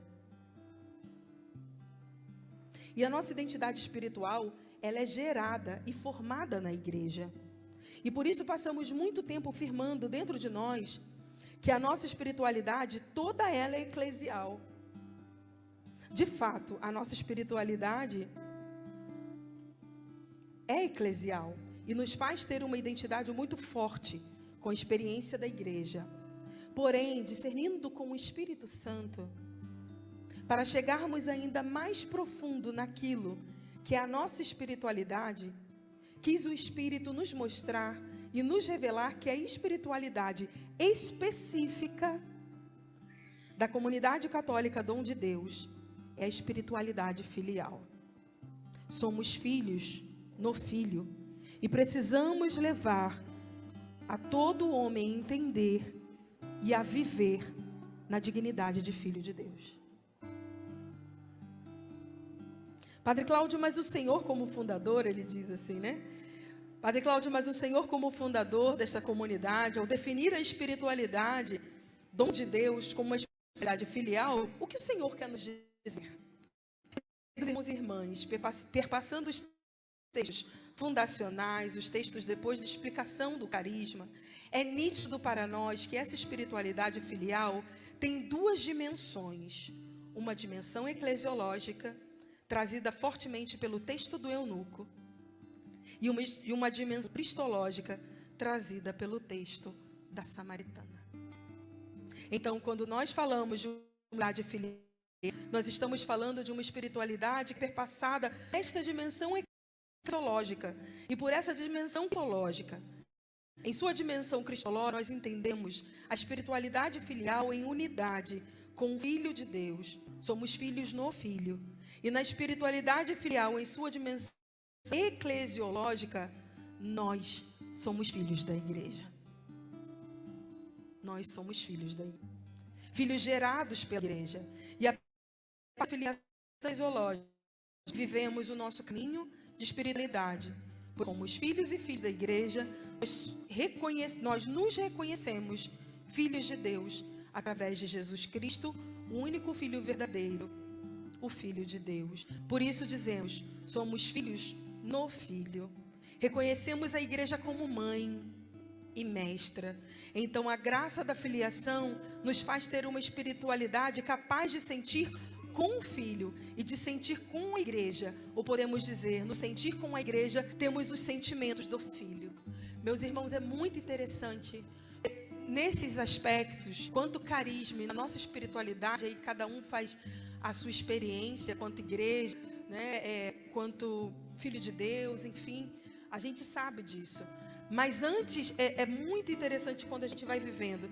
E a nossa identidade espiritual, ela é gerada e formada na igreja. E por isso passamos muito tempo firmando dentro de nós que a nossa espiritualidade, toda ela é eclesial. De fato, a nossa espiritualidade é eclesial e nos faz ter uma identidade muito forte com a experiência da igreja. Porém, discernindo com o Espírito Santo, para chegarmos ainda mais profundo naquilo que é a nossa espiritualidade, quis o Espírito nos mostrar e nos revelar que a espiritualidade específica da comunidade católica Dom de Deus é a espiritualidade filial. Somos filhos no Filho e precisamos levar a todo homem a entender e a viver na dignidade de filho de Deus. Padre Cláudio, mas o Senhor como fundador, ele diz assim, Padre Cláudio, mas o Senhor como fundador desta comunidade, ao definir a espiritualidade, dom de Deus, como uma espiritualidade filial, o que o Senhor quer nos dizer? Irmãos e irmãs, perpassando os textos fundacionais, os textos depois de explicação do carisma, é nítido para nós que essa espiritualidade filial tem duas dimensões. Uma dimensão eclesiológica, trazida fortemente pelo texto do eunuco, e uma dimensão cristológica, trazida pelo texto da samaritana. Então, quando nós falamos de uma espiritualidade filial, nós estamos falando de uma espiritualidade perpassada esta dimensão eclesiológica, cristológica. E por essa dimensão cristológica, em sua dimensão cristológica, nós entendemos a espiritualidade filial em unidade com o Filho de Deus. Somos filhos no Filho. E na espiritualidade filial, em sua dimensão eclesiológica, nós somos filhos da igreja. Nós somos filhos da igreja. Filhos gerados pela igreja. E a filiação eclesiológica, vivemos o nosso caminho de espiritualidade. Como os filhos e filhas da igreja, nós nos reconhecemos filhos de Deus através de Jesus Cristo, o único Filho verdadeiro, o Filho de Deus. Por isso dizemos, somos filhos no Filho. Reconhecemos a igreja como mãe e mestra. Então a graça da filiação nos faz ter uma espiritualidade capaz de sentir com o Filho e de sentir com a igreja, ou podemos dizer, no sentir com a igreja, temos os sentimentos do Filho. Meus irmãos, é muito interessante nesses aspectos, quanto carisma, na nossa espiritualidade, aí cada um faz a sua experiência, quanto igreja, né, quanto filho de Deus, enfim, a gente sabe disso. Mas antes, é muito interessante quando a gente vai vivendo,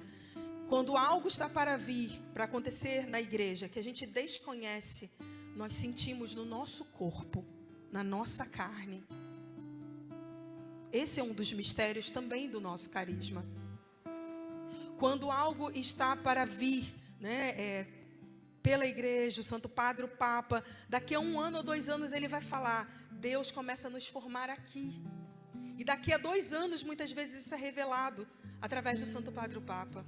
quando algo está para vir, para acontecer na igreja, que a gente desconhece, nós sentimos no nosso corpo, na nossa carne. Esse é um dos mistérios também do nosso carisma. Quando algo está para vir, né, pela igreja, o Santo Padre, o Papa, daqui a 1 ano ou 2 anos ele vai falar, Deus começa a nos formar aqui. E daqui a 2 anos, muitas vezes isso é revelado através do Santo Padre, o Papa.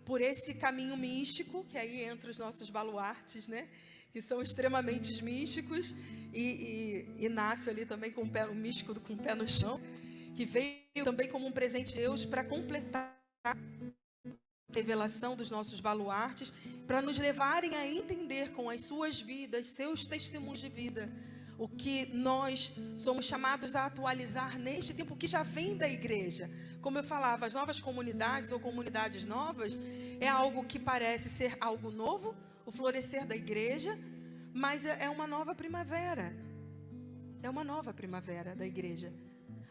Por esse caminho místico, que aí entra os nossos baluartes, né? Que são extremamente místicos, e Inácio ali também com o místico com o pé no chão, que veio também como um presente de Deus para completar a revelação dos nossos baluartes, para nos levarem a entender com as suas vidas, seus testemunhos de vida, o que nós somos chamados a atualizar neste tempo que já vem da igreja. Como eu falava, as novas comunidades ou comunidades novas é algo que parece ser algo novo, o florescer da igreja, mas é uma nova primavera. É uma nova primavera da igreja.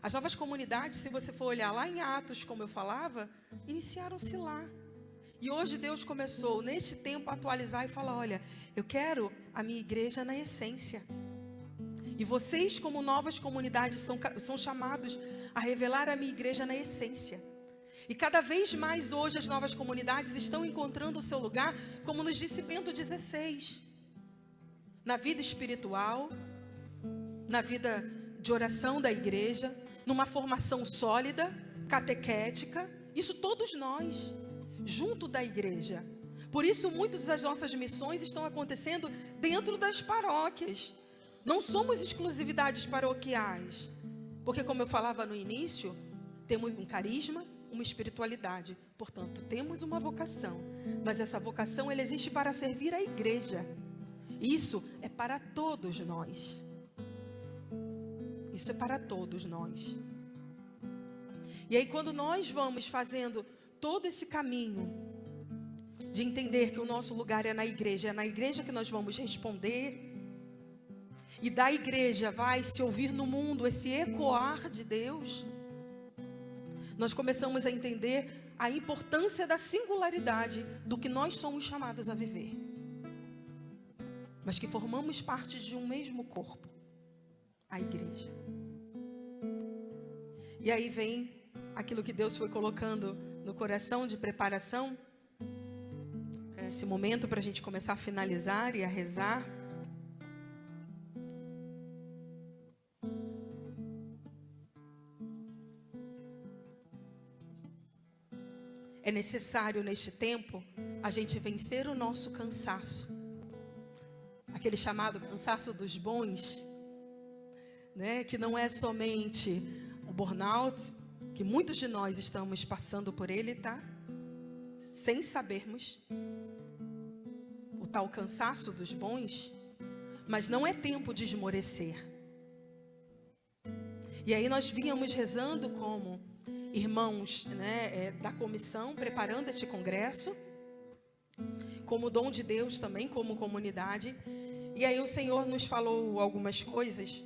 As novas comunidades, se você for olhar lá em Atos, como eu falava, iniciaram-se lá. E hoje Deus começou, neste tempo, a atualizar e falar, olha, eu quero a minha igreja na essência. E vocês, como novas comunidades, são chamados a revelar a minha igreja na essência. E cada vez mais hoje as novas comunidades estão encontrando o seu lugar, como nos disse Bento XVI. Na vida espiritual, na vida de oração da igreja, numa formação sólida, catequética, isso todos nós, junto da igreja. Por isso, muitas das nossas missões estão acontecendo dentro das paróquias. Não somos exclusividades paroquiais, porque como eu falava no início, temos um carisma, uma espiritualidade, portanto, temos uma vocação, mas essa vocação ela existe para servir a igreja. Isso é para todos nós. Isso é para todos nós. E aí quando nós vamos fazendo todo esse caminho de entender que o nosso lugar é na igreja que nós vamos responder. E da igreja vai se ouvir no mundo esse ecoar de Deus. Nós começamos a entender a importância da singularidade do que nós somos chamados a viver. Mas que formamos parte de um mesmo corpo, a igreja. E aí vem aquilo que Deus foi colocando no coração de preparação. Esse momento para a gente começar a finalizar e a rezar. É necessário neste tempo a gente vencer o nosso cansaço. Aquele chamado cansaço dos bons, né? Que não é somente o burnout, que muitos de nós estamos passando por ele, tá? Sem sabermos. O tal cansaço dos bons, mas não é tempo de esmorecer. E aí nós vínhamos rezando como irmãos, né, da comissão, preparando este congresso, como dom de Deus também, como comunidade. E aí o Senhor nos falou algumas coisas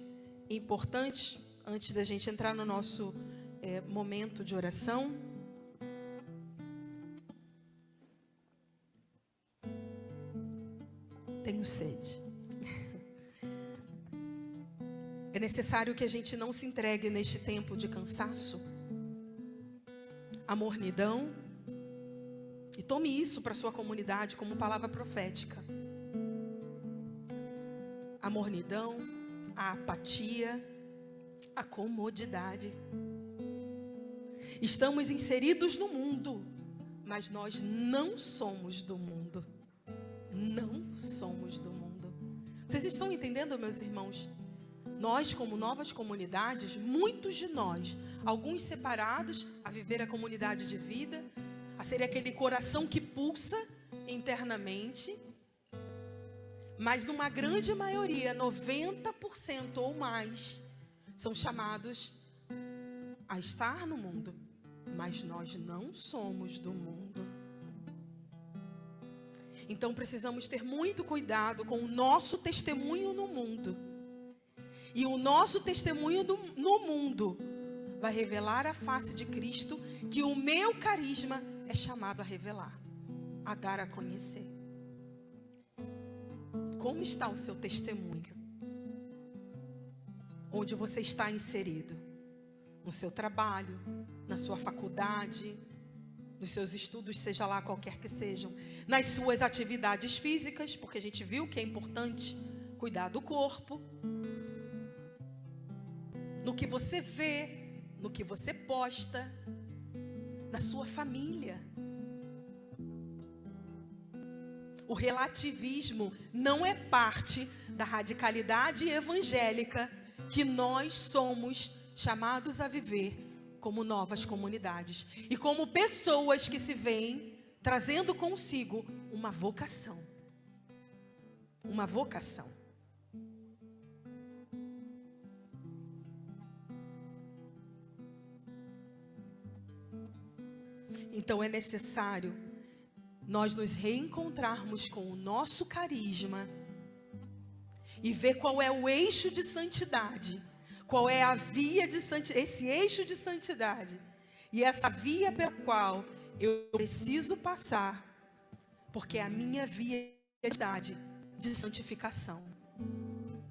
importantes, antes da gente entrar no nosso momento de oração. Tenho sede. É necessário que a gente não se entregue neste tempo de cansaço, a mornidão, e tome isso para sua comunidade como palavra profética. A mornidão, a apatia, a comodidade. Estamos inseridos no mundo, mas nós não somos do mundo. Não somos do mundo. Vocês estão entendendo, meus irmãos? Nós, como novas comunidades, muitos de nós, alguns separados a viver a comunidade de vida, a ser aquele coração que pulsa internamente, mas numa grande maioria, 90% ou mais, são chamados a estar no mundo, mas nós não somos do mundo. Então precisamos ter muito cuidado com o nosso testemunho no mundo. E o nosso testemunho no mundo vai revelar a face de Cristo, que o meu carisma é chamado a revelar, a dar a conhecer. Como está o seu testemunho? Onde você está inserido? No seu trabalho, na sua faculdade, nos seus estudos, seja lá qualquer que sejam, nas suas atividades físicas, porque a gente viu que é importante cuidar do corpo, no que você vê, no que você posta, na sua família. O relativismo não é parte da radicalidade evangélica que nós somos chamados a viver como novas comunidades e como pessoas que se veem trazendo consigo uma vocação. Uma vocação. Então é necessário nós nos reencontrarmos com o nosso carisma e ver qual é o eixo de santidade, qual é a via de santidade, esse eixo de santidade e essa via pela qual eu preciso passar, porque é a minha via de santificação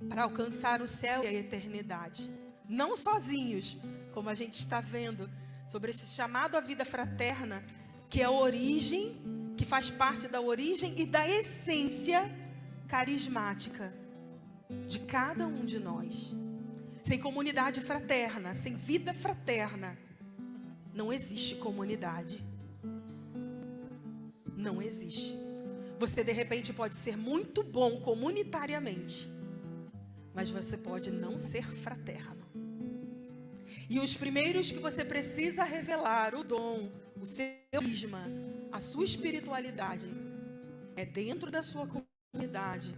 para alcançar o céu e a eternidade, não sozinhos, como a gente está vendo sobre esse chamado à vida fraterna, que é a origem, que faz parte da origem e da essência carismática de cada um de nós. Sem comunidade fraterna, sem vida fraterna, não existe comunidade. Não existe. Você de repente pode ser muito bom comunitariamente, mas você pode não ser fraterno. E os primeiros que você precisa revelar, o dom, o seu carisma, a sua espiritualidade, é dentro da sua comunidade.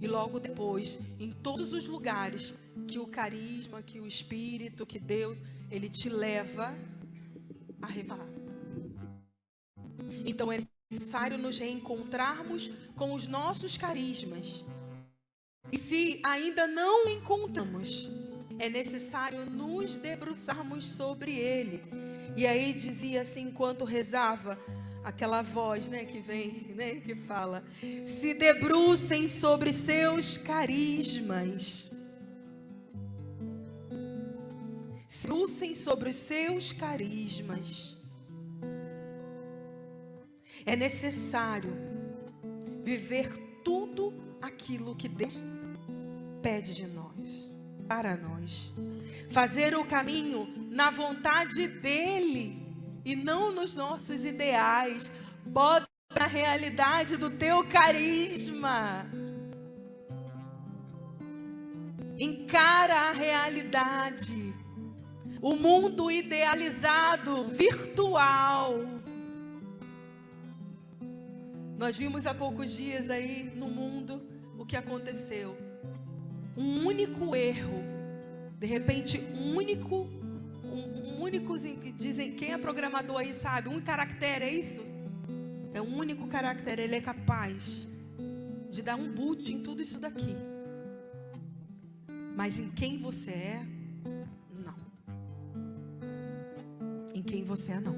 E logo depois, em todos os lugares que o carisma, que o Espírito, que Deus, Ele te leva a revelar. Então é necessário nos reencontrarmos com os nossos carismas. E se ainda não encontramos, é necessário nos debruçarmos sobre ele. E aí dizia assim, enquanto rezava, aquela voz, que vem, que fala: se debrucem sobre seus carismas. Se debrucem sobre os seus carismas. É necessário viver tudo aquilo que Deus pede de nós, para nós. Fazer o caminho na vontade dEle e não nos nossos ideais. Bota na realidade do teu carisma. Encara a realidade. O mundo idealizado, virtual. Nós vimos há poucos dias aí no mundo o que aconteceu. Um único erro, de repente um único, dizem, quem é programador aí sabe, um caractere, é isso? É um único caractere, ele é capaz de dar um boot em tudo isso daqui. Mas em quem você é, não. Em quem você é, não.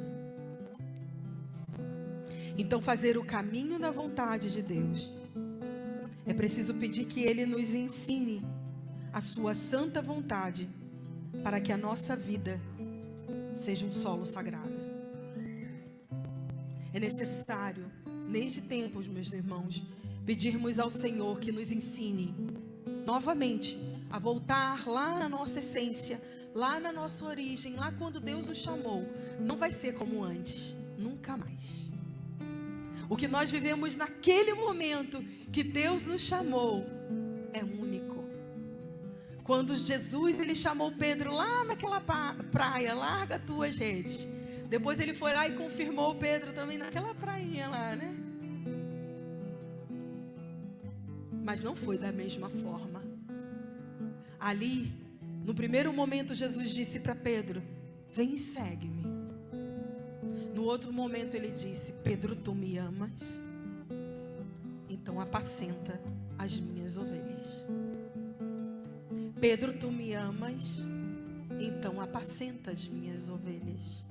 Então, fazer o caminho da vontade de Deus, é preciso pedir que Ele nos ensine a sua santa vontade, para que a nossa vida seja um solo sagrado. É necessário, neste tempo, meus irmãos, pedirmos ao Senhor que nos ensine novamente a voltar lá na nossa essência, lá na nossa origem, lá quando Deus nos chamou. Não vai ser como antes, nunca mais. O que nós vivemos naquele momento que Deus nos chamou é único. Quando Jesus, ele chamou Pedro lá naquela praia, larga as tuas redes. Depois ele foi lá e confirmou Pedro também naquela prainha lá, né? Mas não foi da mesma forma. Ali, no primeiro momento, Jesus disse para Pedro: vem e segue-me. No outro momento ele disse: Pedro, tu me amas? Então apacenta as minhas ovelhas. Pedro, tu me amas? Então apacenta as minhas ovelhas.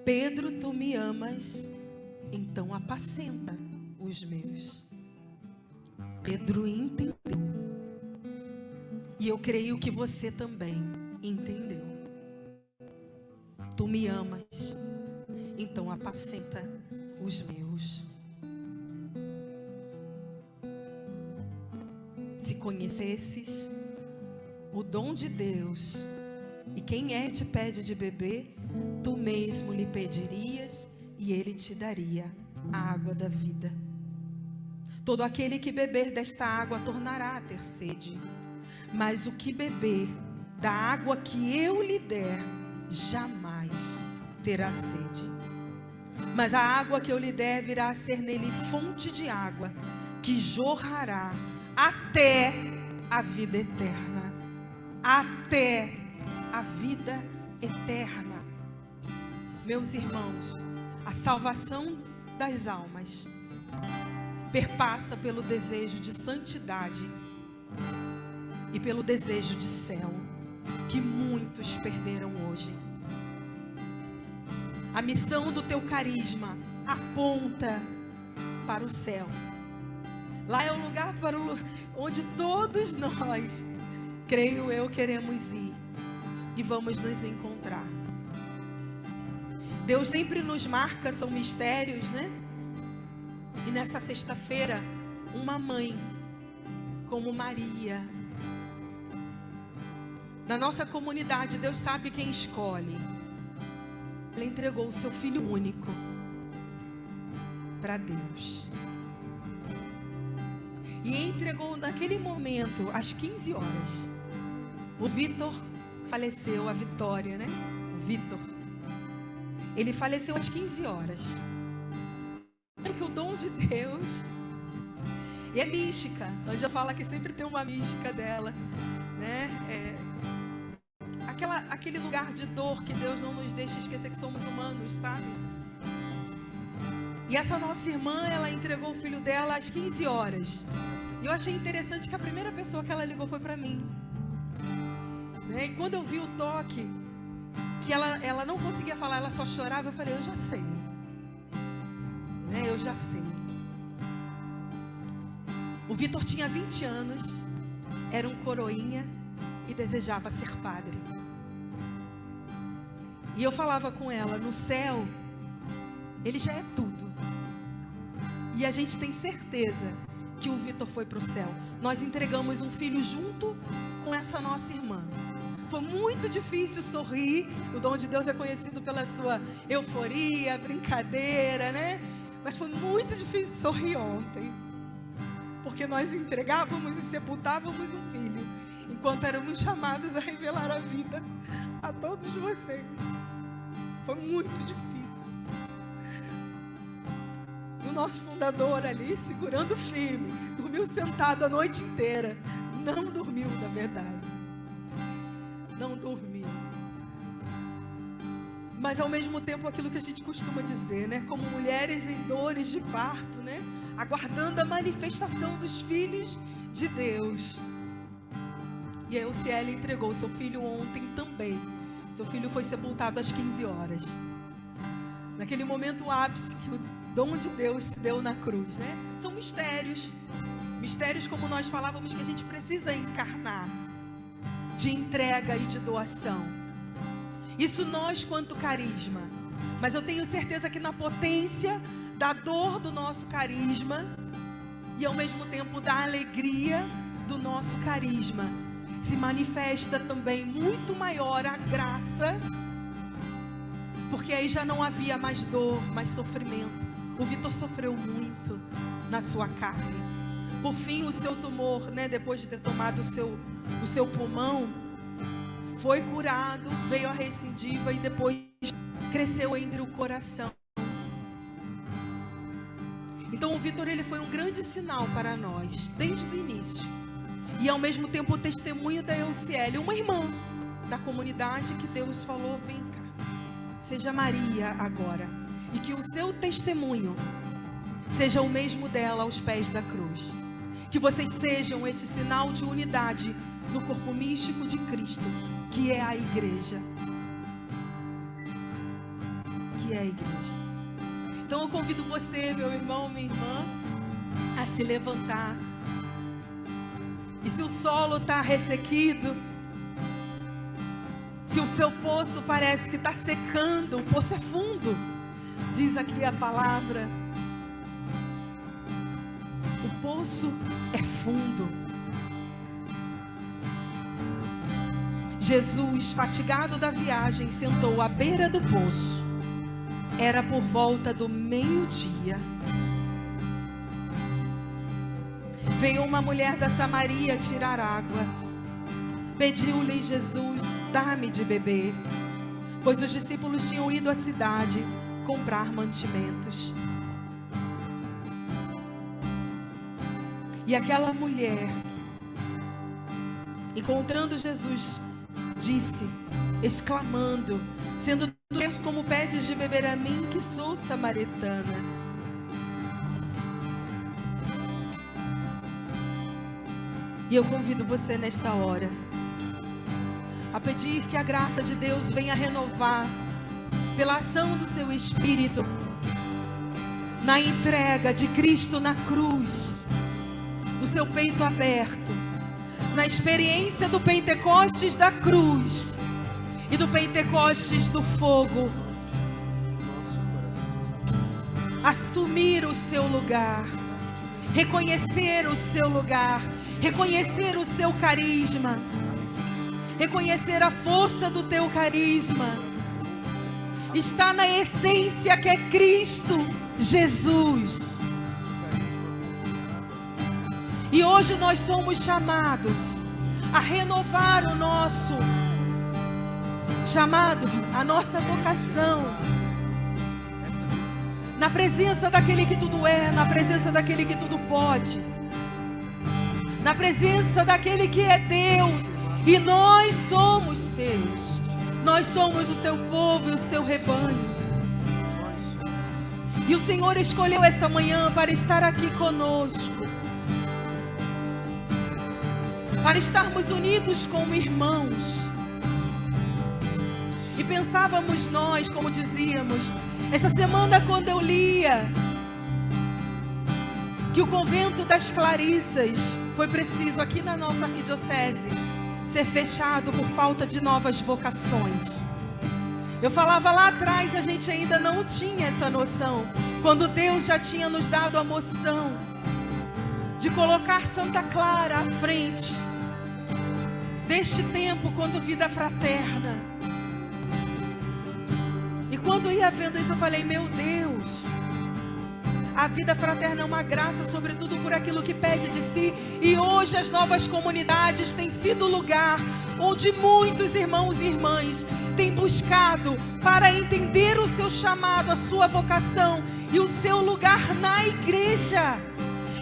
Pedro, tu me amas? Então apacenta os meus. Pedro entendeu. E eu creio que você também entendeu. Tu me amas? Então apacenta os meus. Se conhecesses o dom de Deus, e quem te pede de beber, tu mesmo lhe pedirias, e ele te daria a água da vida. Todo aquele que beber desta água tornará a ter sede, mas o que beber da água que eu lhe der, jamais terá sede. Mas a água que eu lhe der virá a ser nele fonte de água, que jorrará até a vida eterna. Até a vida eterna. Meus irmãos, a salvação das almas perpassa pelo desejo de santidade e pelo desejo de céu, que muitos perderam hoje. A missão do teu carisma aponta para o céu. Lá é o lugar onde todos nós, creio eu, queremos ir e vamos nos encontrar. Deus sempre nos marca, são mistérios, né? E nessa sexta-feira, uma mãe como Maria, na nossa comunidade, Deus sabe quem escolhe. Ela entregou o seu filho único para Deus. E entregou naquele momento, às 15 horas. O Vitor faleceu, a Vitória, né? O Vitor. Ele faleceu às 15 horas. Porque o dom de Deus. E é mística. A Anja fala que sempre tem uma mística dela, né? Aquele lugar de dor que Deus não nos deixa esquecer que somos humanos, sabe? E essa nossa irmã, ela entregou o filho dela às 15 horas. E eu achei interessante que a primeira pessoa que ela ligou foi para mim. Né? E quando eu vi o toque, que ela não conseguia falar, ela só chorava, eu falei, eu já sei. Né? Eu já sei. O Vitor tinha 20 anos, era um coroinha e desejava ser padre. E eu falava com ela, no céu, ele já é tudo. E a gente tem certeza que o Vitor foi para o céu. Nós entregamos um filho junto com essa nossa irmã. Foi muito difícil sorrir. O dom de Deus é conhecido pela sua euforia, brincadeira, né? Mas foi muito difícil sorrir ontem. Porque nós entregávamos e sepultávamos um filho, enquanto éramos chamados a revelar a vida a todos vocês. Foi muito difícil. E o nosso fundador ali, segurando firme, dormiu sentado a noite inteira. Não dormiu, na verdade. Não dormiu. Mas ao mesmo tempo, aquilo que a gente costuma dizer, né? Como mulheres em dores de parto, né? Aguardando a manifestação dos filhos de Deus. E a Elciele entregou seu filho ontem também. Seu filho foi sepultado às 15 horas. Naquele momento, o ápice que o dom de Deus se deu na cruz, né? São mistérios. Mistérios, como nós falávamos, que a gente precisa encarnar. De entrega e de doação. Isso nós quanto carisma. Mas eu tenho certeza que na potência da dor do nosso carisma e ao mesmo tempo da alegria do nosso carisma, se manifesta também muito maior a graça, porque aí já não havia mais dor, mais sofrimento. O Vitor sofreu muito na sua carne. Por fim, o seu tumor, né, depois de ter tomado o seu pulmão, foi curado, veio a recidiva e depois cresceu entre o coração. Então o Vitor, ele foi um grande sinal para nós, desde o início. E ao mesmo tempo o testemunho da Elciele, uma irmã da comunidade que Deus falou, vem cá, seja Maria agora. E que o seu testemunho seja o mesmo dela aos pés da cruz. Que vocês sejam esse sinal de unidade no corpo místico de Cristo, que é a igreja. Que é a igreja. Então eu convido você, meu irmão, minha irmã, a se levantar. E se o solo está ressequido, se o seu poço parece que está secando, o poço é fundo, diz aqui a palavra. O poço é fundo. Jesus, fatigado da viagem, sentou à beira do poço. Era por volta do meio-dia. Veio uma mulher da Samaria tirar água. Pediu-lhe Jesus, dá-me de beber, pois os discípulos tinham ido à cidade comprar mantimentos. E aquela mulher, encontrando Jesus, disse, exclamando, sendo Deus, como pedes de beber a mim, que sou samaritana. E eu convido você nesta hora a pedir que a graça de Deus venha renovar, pela ação do seu Espírito, na entrega de Cristo na cruz, o seu peito aberto, na experiência do Pentecostes da cruz e do Pentecostes do fogo, assumir o seu lugar, reconhecer o seu lugar, reconhecer o seu carisma, reconhecer a força do teu carisma, está na essência que é Cristo Jesus. E hoje nós somos chamados a renovar o nosso chamado, a nossa vocação, na presença daquele que tudo é, na presença daquele que tudo pode, na presença daquele que é Deus, e nós somos seus, nós somos o seu povo e o seu rebanho. E o Senhor escolheu esta manhã para estar aqui conosco, para estarmos unidos como irmãos. E pensávamos nós, como dizíamos, essa semana quando eu lia que o convento das Clarissas foi preciso aqui na nossa arquidiocese ser fechado por falta de novas vocações. Eu falava lá atrás, a gente ainda não tinha essa noção, quando Deus já tinha nos dado a moção de colocar Santa Clara à frente deste tempo quando vida fraterna. E quando eu ia vendo isso, eu falei, meu Deus, a vida fraterna é uma graça, sobretudo por aquilo que pede de si. E hoje as novas comunidades têm sido o lugar onde muitos irmãos e irmãs têm buscado para entender o seu chamado, a sua vocação e o seu lugar na igreja.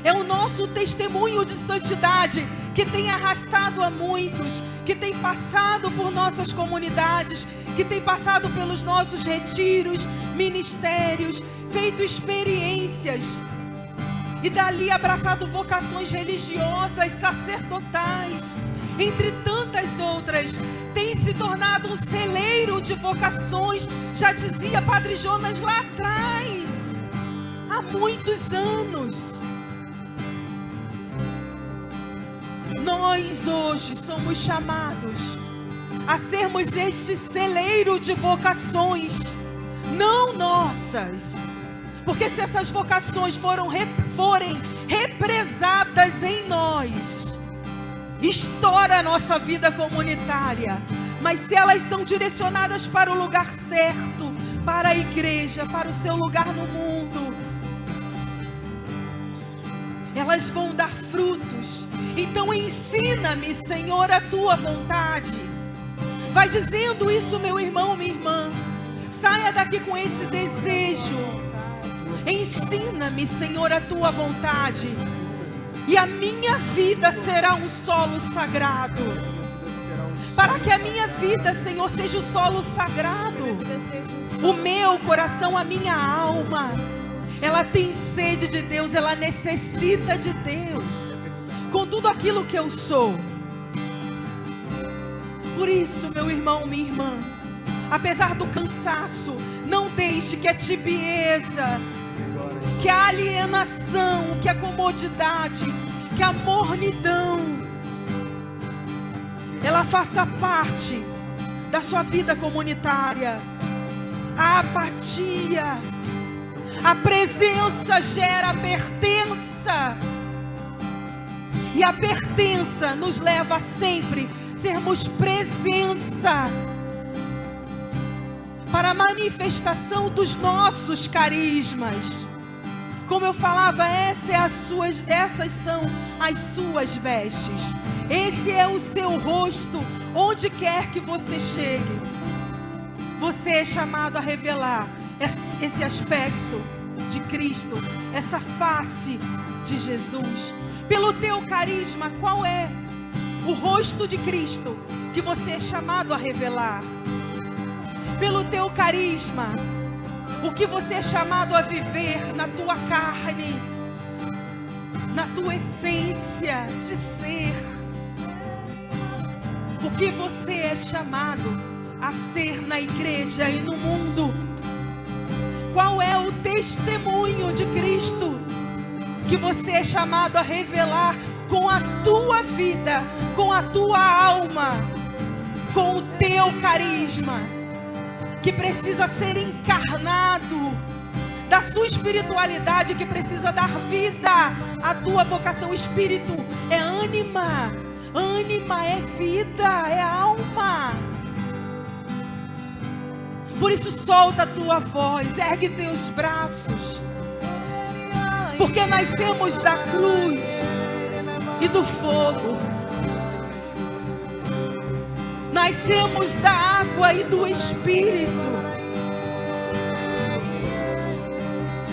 É o nosso testemunho de santidade que tem arrastado a muitos, que tem passado por nossas comunidades, que tem passado pelos nossos retiros, ministérios, feito experiências e dali abraçado vocações religiosas, sacerdotais, entre tantas outras, tem se tornado um celeiro de vocações, já dizia Padre Jonas lá atrás, há muitos anos. Nós hoje somos chamados a sermos este celeiro de vocações, não nossas, porque se essas vocações forem represadas em nós, estoura a nossa vida comunitária. Mas se elas são direcionadas para o lugar certo, para a igreja, para o seu lugar no mundo, elas vão dar frutos. Então ensina-me, Senhor, a tua vontade. Vai dizendo isso, meu irmão, minha irmã. Saia daqui com esse desejo. Ensina-me, Senhor, a tua vontade. E a minha vida será um solo sagrado. Para que a minha vida, Senhor, seja o solo sagrado, o meu coração, a minha alma, ela tem sede de Deus, ela necessita de Deus, com tudo aquilo que eu sou. Por isso, meu irmão, minha irmã, apesar do cansaço, não deixe que a tibieza, que a alienação, que a comodidade, que a mornidão, ela faça parte da sua vida comunitária. A apatia, a presença gera pertença, e a pertença nos leva a sempre sermos presença para a manifestação dos nossos carismas. Como eu falava, essas são as suas vestes. Esse é o seu rosto, onde quer que você chegue. Você é chamado a revelar esse aspecto de Cristo, essa face de Jesus. Pelo teu carisma, qual é o rosto de Cristo que você é chamado a revelar? Pelo teu carisma, o que você é chamado a viver na tua carne, na tua essência de ser. O que você é chamado a ser na igreja e no mundo. Qual é o testemunho de Cristo que você é chamado a revelar com a tua vida, com a tua alma, com o teu carisma, que precisa ser encarnado, da sua espiritualidade, que precisa dar vida à tua vocação. Espírito é ânima, ânima é vida, é alma. Por isso solta a tua voz, ergue teus braços, porque nascemos da cruz e do fogo, nascemos da água e do Espírito.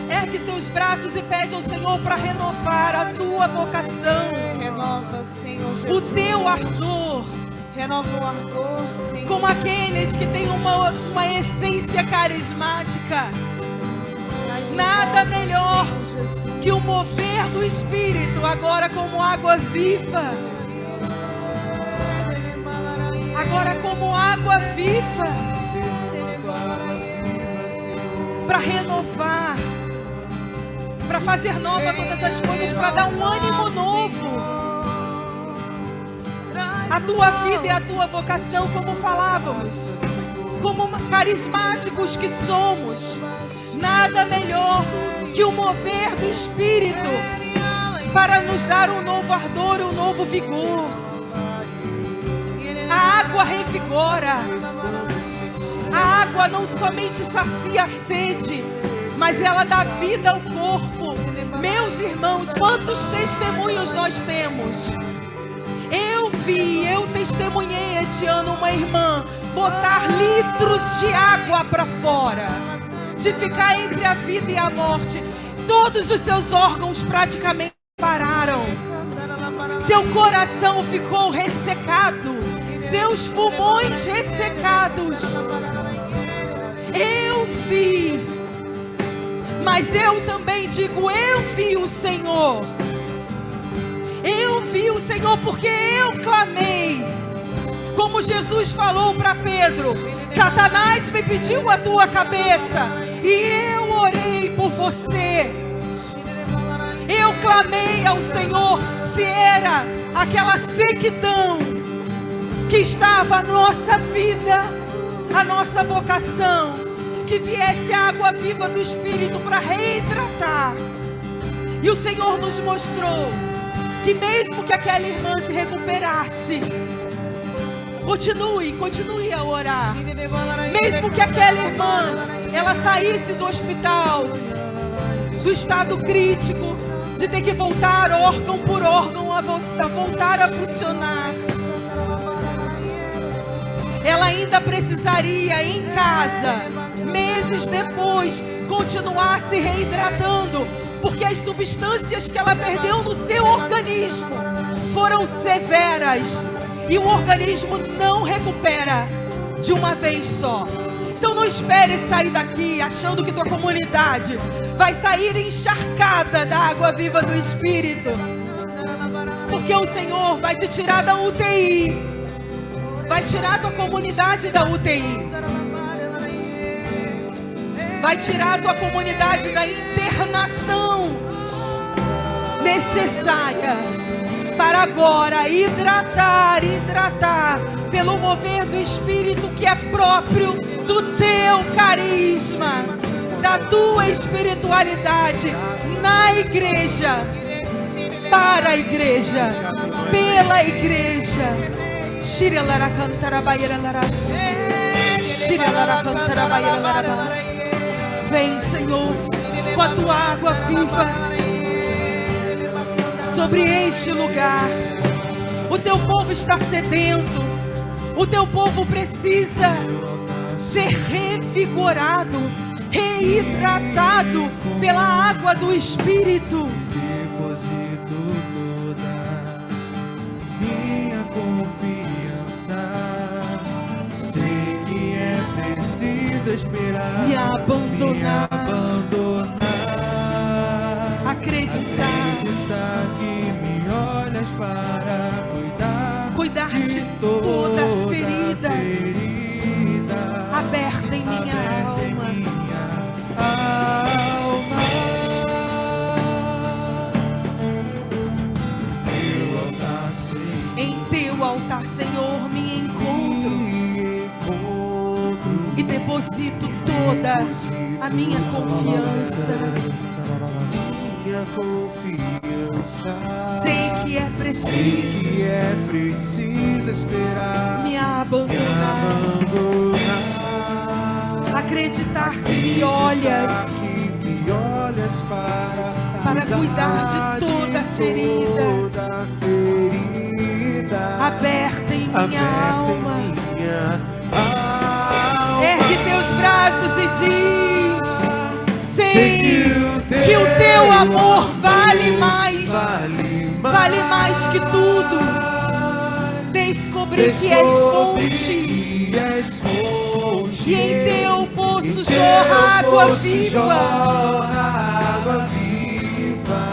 Ergue teus braços e pede ao Senhor para renovar a tua vocação. Renova, Senhor Jesus. O teu ardor. Renova o ardor, Senhor. Com aqueles que têm uma essência carismática. Nada melhor que o mover do Espírito, agora como água viva. Agora como água viva. Para renovar, para fazer nova todas as coisas, para dar um ânimo novo. A tua vida e a tua vocação, como falávamos, como carismáticos que somos, nada melhor que o mover do Espírito para nos dar um novo ardor e um novo vigor. A água revigora. A água não somente sacia a sede, mas ela dá vida ao corpo. Meus irmãos, quantos testemunhos nós temos? Eu testemunhei este ano uma irmã botar litros de água para fora, de ficar entre a vida e a morte. Todos os seus órgãos praticamente pararam. Seu coração ficou ressecado, seus pulmões ressecados. Eu vi Mas eu também digo, eu vi o Senhor. Eu vi o Senhor porque eu clamei. Como Jesus falou para Pedro: Satanás me pediu a tua cabeça e eu orei por você. Eu clamei ao Senhor. Se era aquela sequidão que estava a nossa vida, a nossa vocação, que viesse a água viva do Espírito para reidratar. E o Senhor nos mostrou que mesmo que aquela irmã se recuperasse, continue a orar. Mesmo que aquela irmã, ela saísse do hospital, do estado crítico, de ter que voltar órgão por órgão, a voltar a funcionar, ela ainda precisaria em casa, meses depois, continuar se reidratando, porque as substâncias que ela perdeu no seu organismo foram severas e o organismo não recupera de uma vez só. Então não espere sair daqui achando que tua comunidade vai sair encharcada da água viva do Espírito, porque o Senhor vai te tirar da UTI, vai tirar tua comunidade da UTI, vai tirar tua comunidade da internação necessária para agora hidratar pelo mover do Espírito que é próprio do teu carisma, da tua espiritualidade na igreja, para a igreja, pela igreja. Vem, Senhor, com a tua água viva sobre este lugar. O teu povo está sedento, o teu povo precisa ser revigorado, reidratado pela água do Espírito. Deposito toda minha confiança. Sei que é preciso esperar, Me abandonar, acreditar que me olhas para cuidar de toda ferida aberta em minha alma. Em teu altar, Senhor, me encontro e deposito toda a minha confiança. Sei que é preciso esperar, me abandonar, acreditar que me olhas para cuidar de toda ferida aberta em minha alma. Ergue teus braços e diz: sei que o teu amor vale mais que tudo. Descobri que és fonte e em teu poço jorra água viva.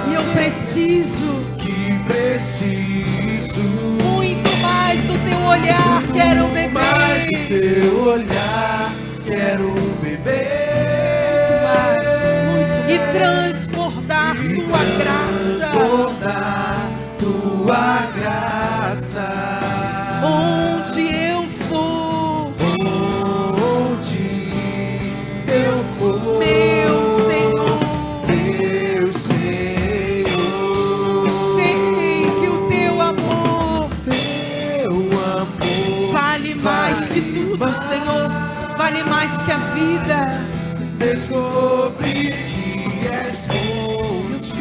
E eu preciso muito mais do teu olhar, quero beber. E transbordar tua graça. Onde eu for, meu Senhor, sei que o teu amor vale mais que tudo, Senhor, vale mais que a vida. Descobri que és fonte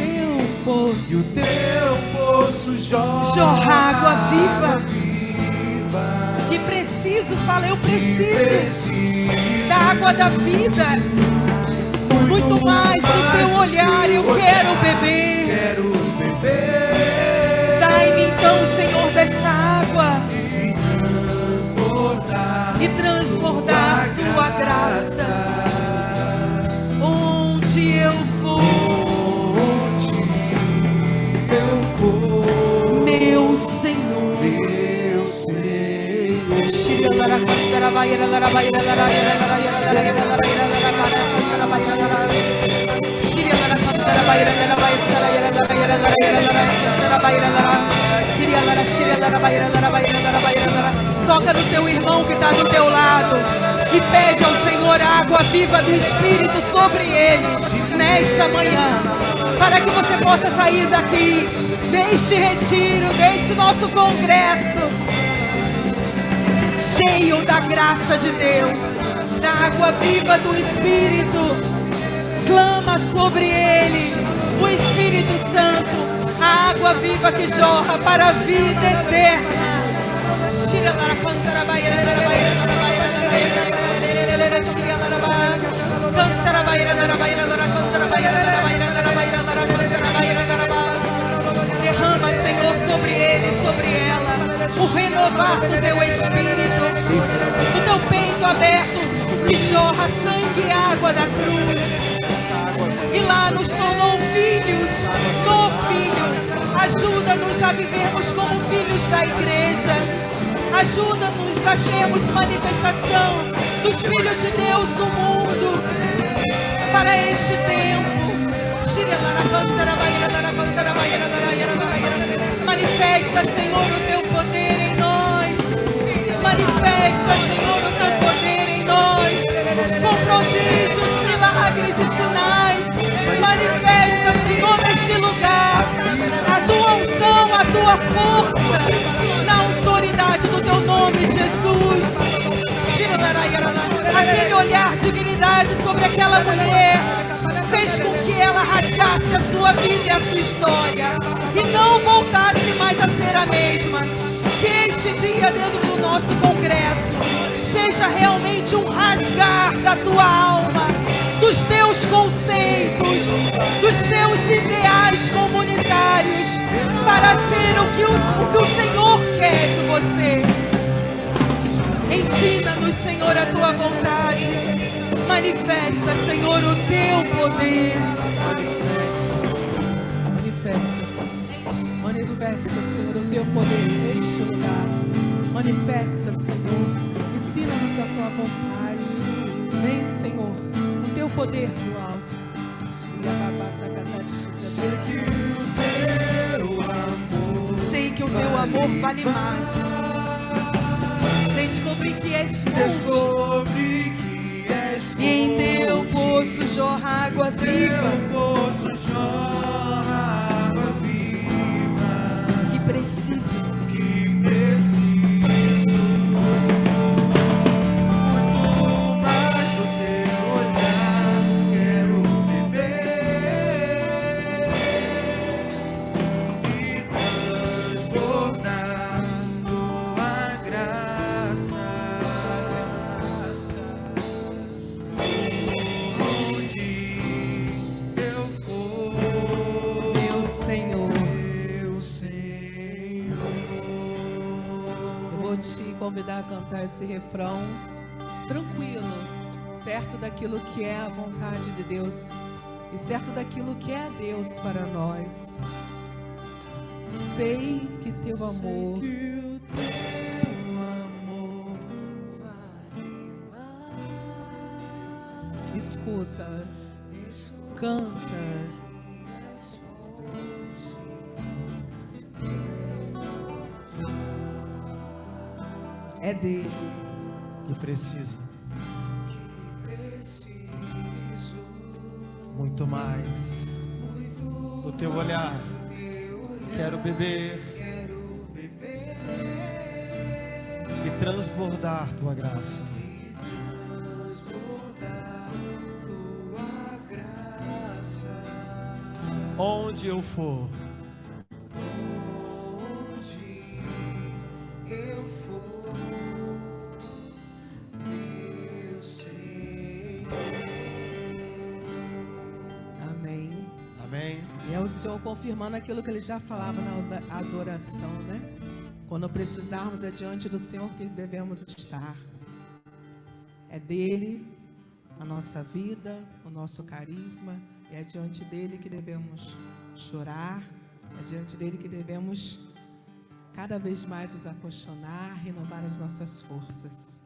e o teu poço jorra água viva. E preciso, eu preciso da água da vida. Muito mais do teu olhar, eu quero beber. Dai-me então, Senhor, desta água e transbordar tua graça. Onde eu Toca no teu irmão que está do teu lado e pede ao Senhor a água viva do Espírito sobre ele nesta manhã, para que você possa sair daqui, deste retiro, deste nosso congresso, cheio da graça de Deus, da água viva do Espírito. Clama sobre ele, o Espírito Santo, a água viva que jorra para a vida eterna. Derrama, Senhor, sobre ele, sobre ela, o renovar do teu espírito, o teu peito aberto que jorra sangue e água da cruz. E lá nos tornou filhos do Filho. Ajuda-nos a vivermos como filhos da igreja. Ajuda-nos a sermos manifestação dos filhos de Deus no mundo para este tempo. Manifesta, Senhor, o teu poder em nós. Manifesta, Senhor, o teu poder em nós, com prodígios, milagres e sinais. Manifesta, Senhor, neste lugar a tua unção, a tua força, na autoridade do teu nome, Jesus. Aquele olhar de dignidade sobre aquela mulher fez com que ela rasgasse a sua vida e a sua história e não voltasse mais a ser a mesma. Que este dia dentro do nosso congresso seja realmente um rasgar da tua alma, dos teus conceitos, dos teus ideais comunitários, para ser o que o Senhor quer de você. Ensina-nos, Senhor, a tua vontade. Manifesta, Senhor, o teu poder. Manifesta, Senhor, o teu poder neste lugar. Manifesta, Senhor. Ensina-nos a tua vontade. Vem, Senhor, o teu poder do alto. Sei que o teu amor vale mais. Descobri que és fonte, e em teu poço jorra água viva. Que preciso. Convidar a cantar esse refrão tranquilo, certo daquilo que é a vontade de Deus e certo daquilo que é a Deus para nós. Sei que teu amor escuta, canta. É dele que preciso muito mais do teu olhar. Quero beber e transbordar tua graça. Onde eu for, é o Senhor confirmando aquilo que Ele já falava na adoração, né? Quando precisarmos é diante do Senhor que devemos estar. É dele a nossa vida, o nosso carisma. É diante dele que devemos chorar. É diante dele que devemos cada vez mais nos apaixonar, renovar as nossas forças.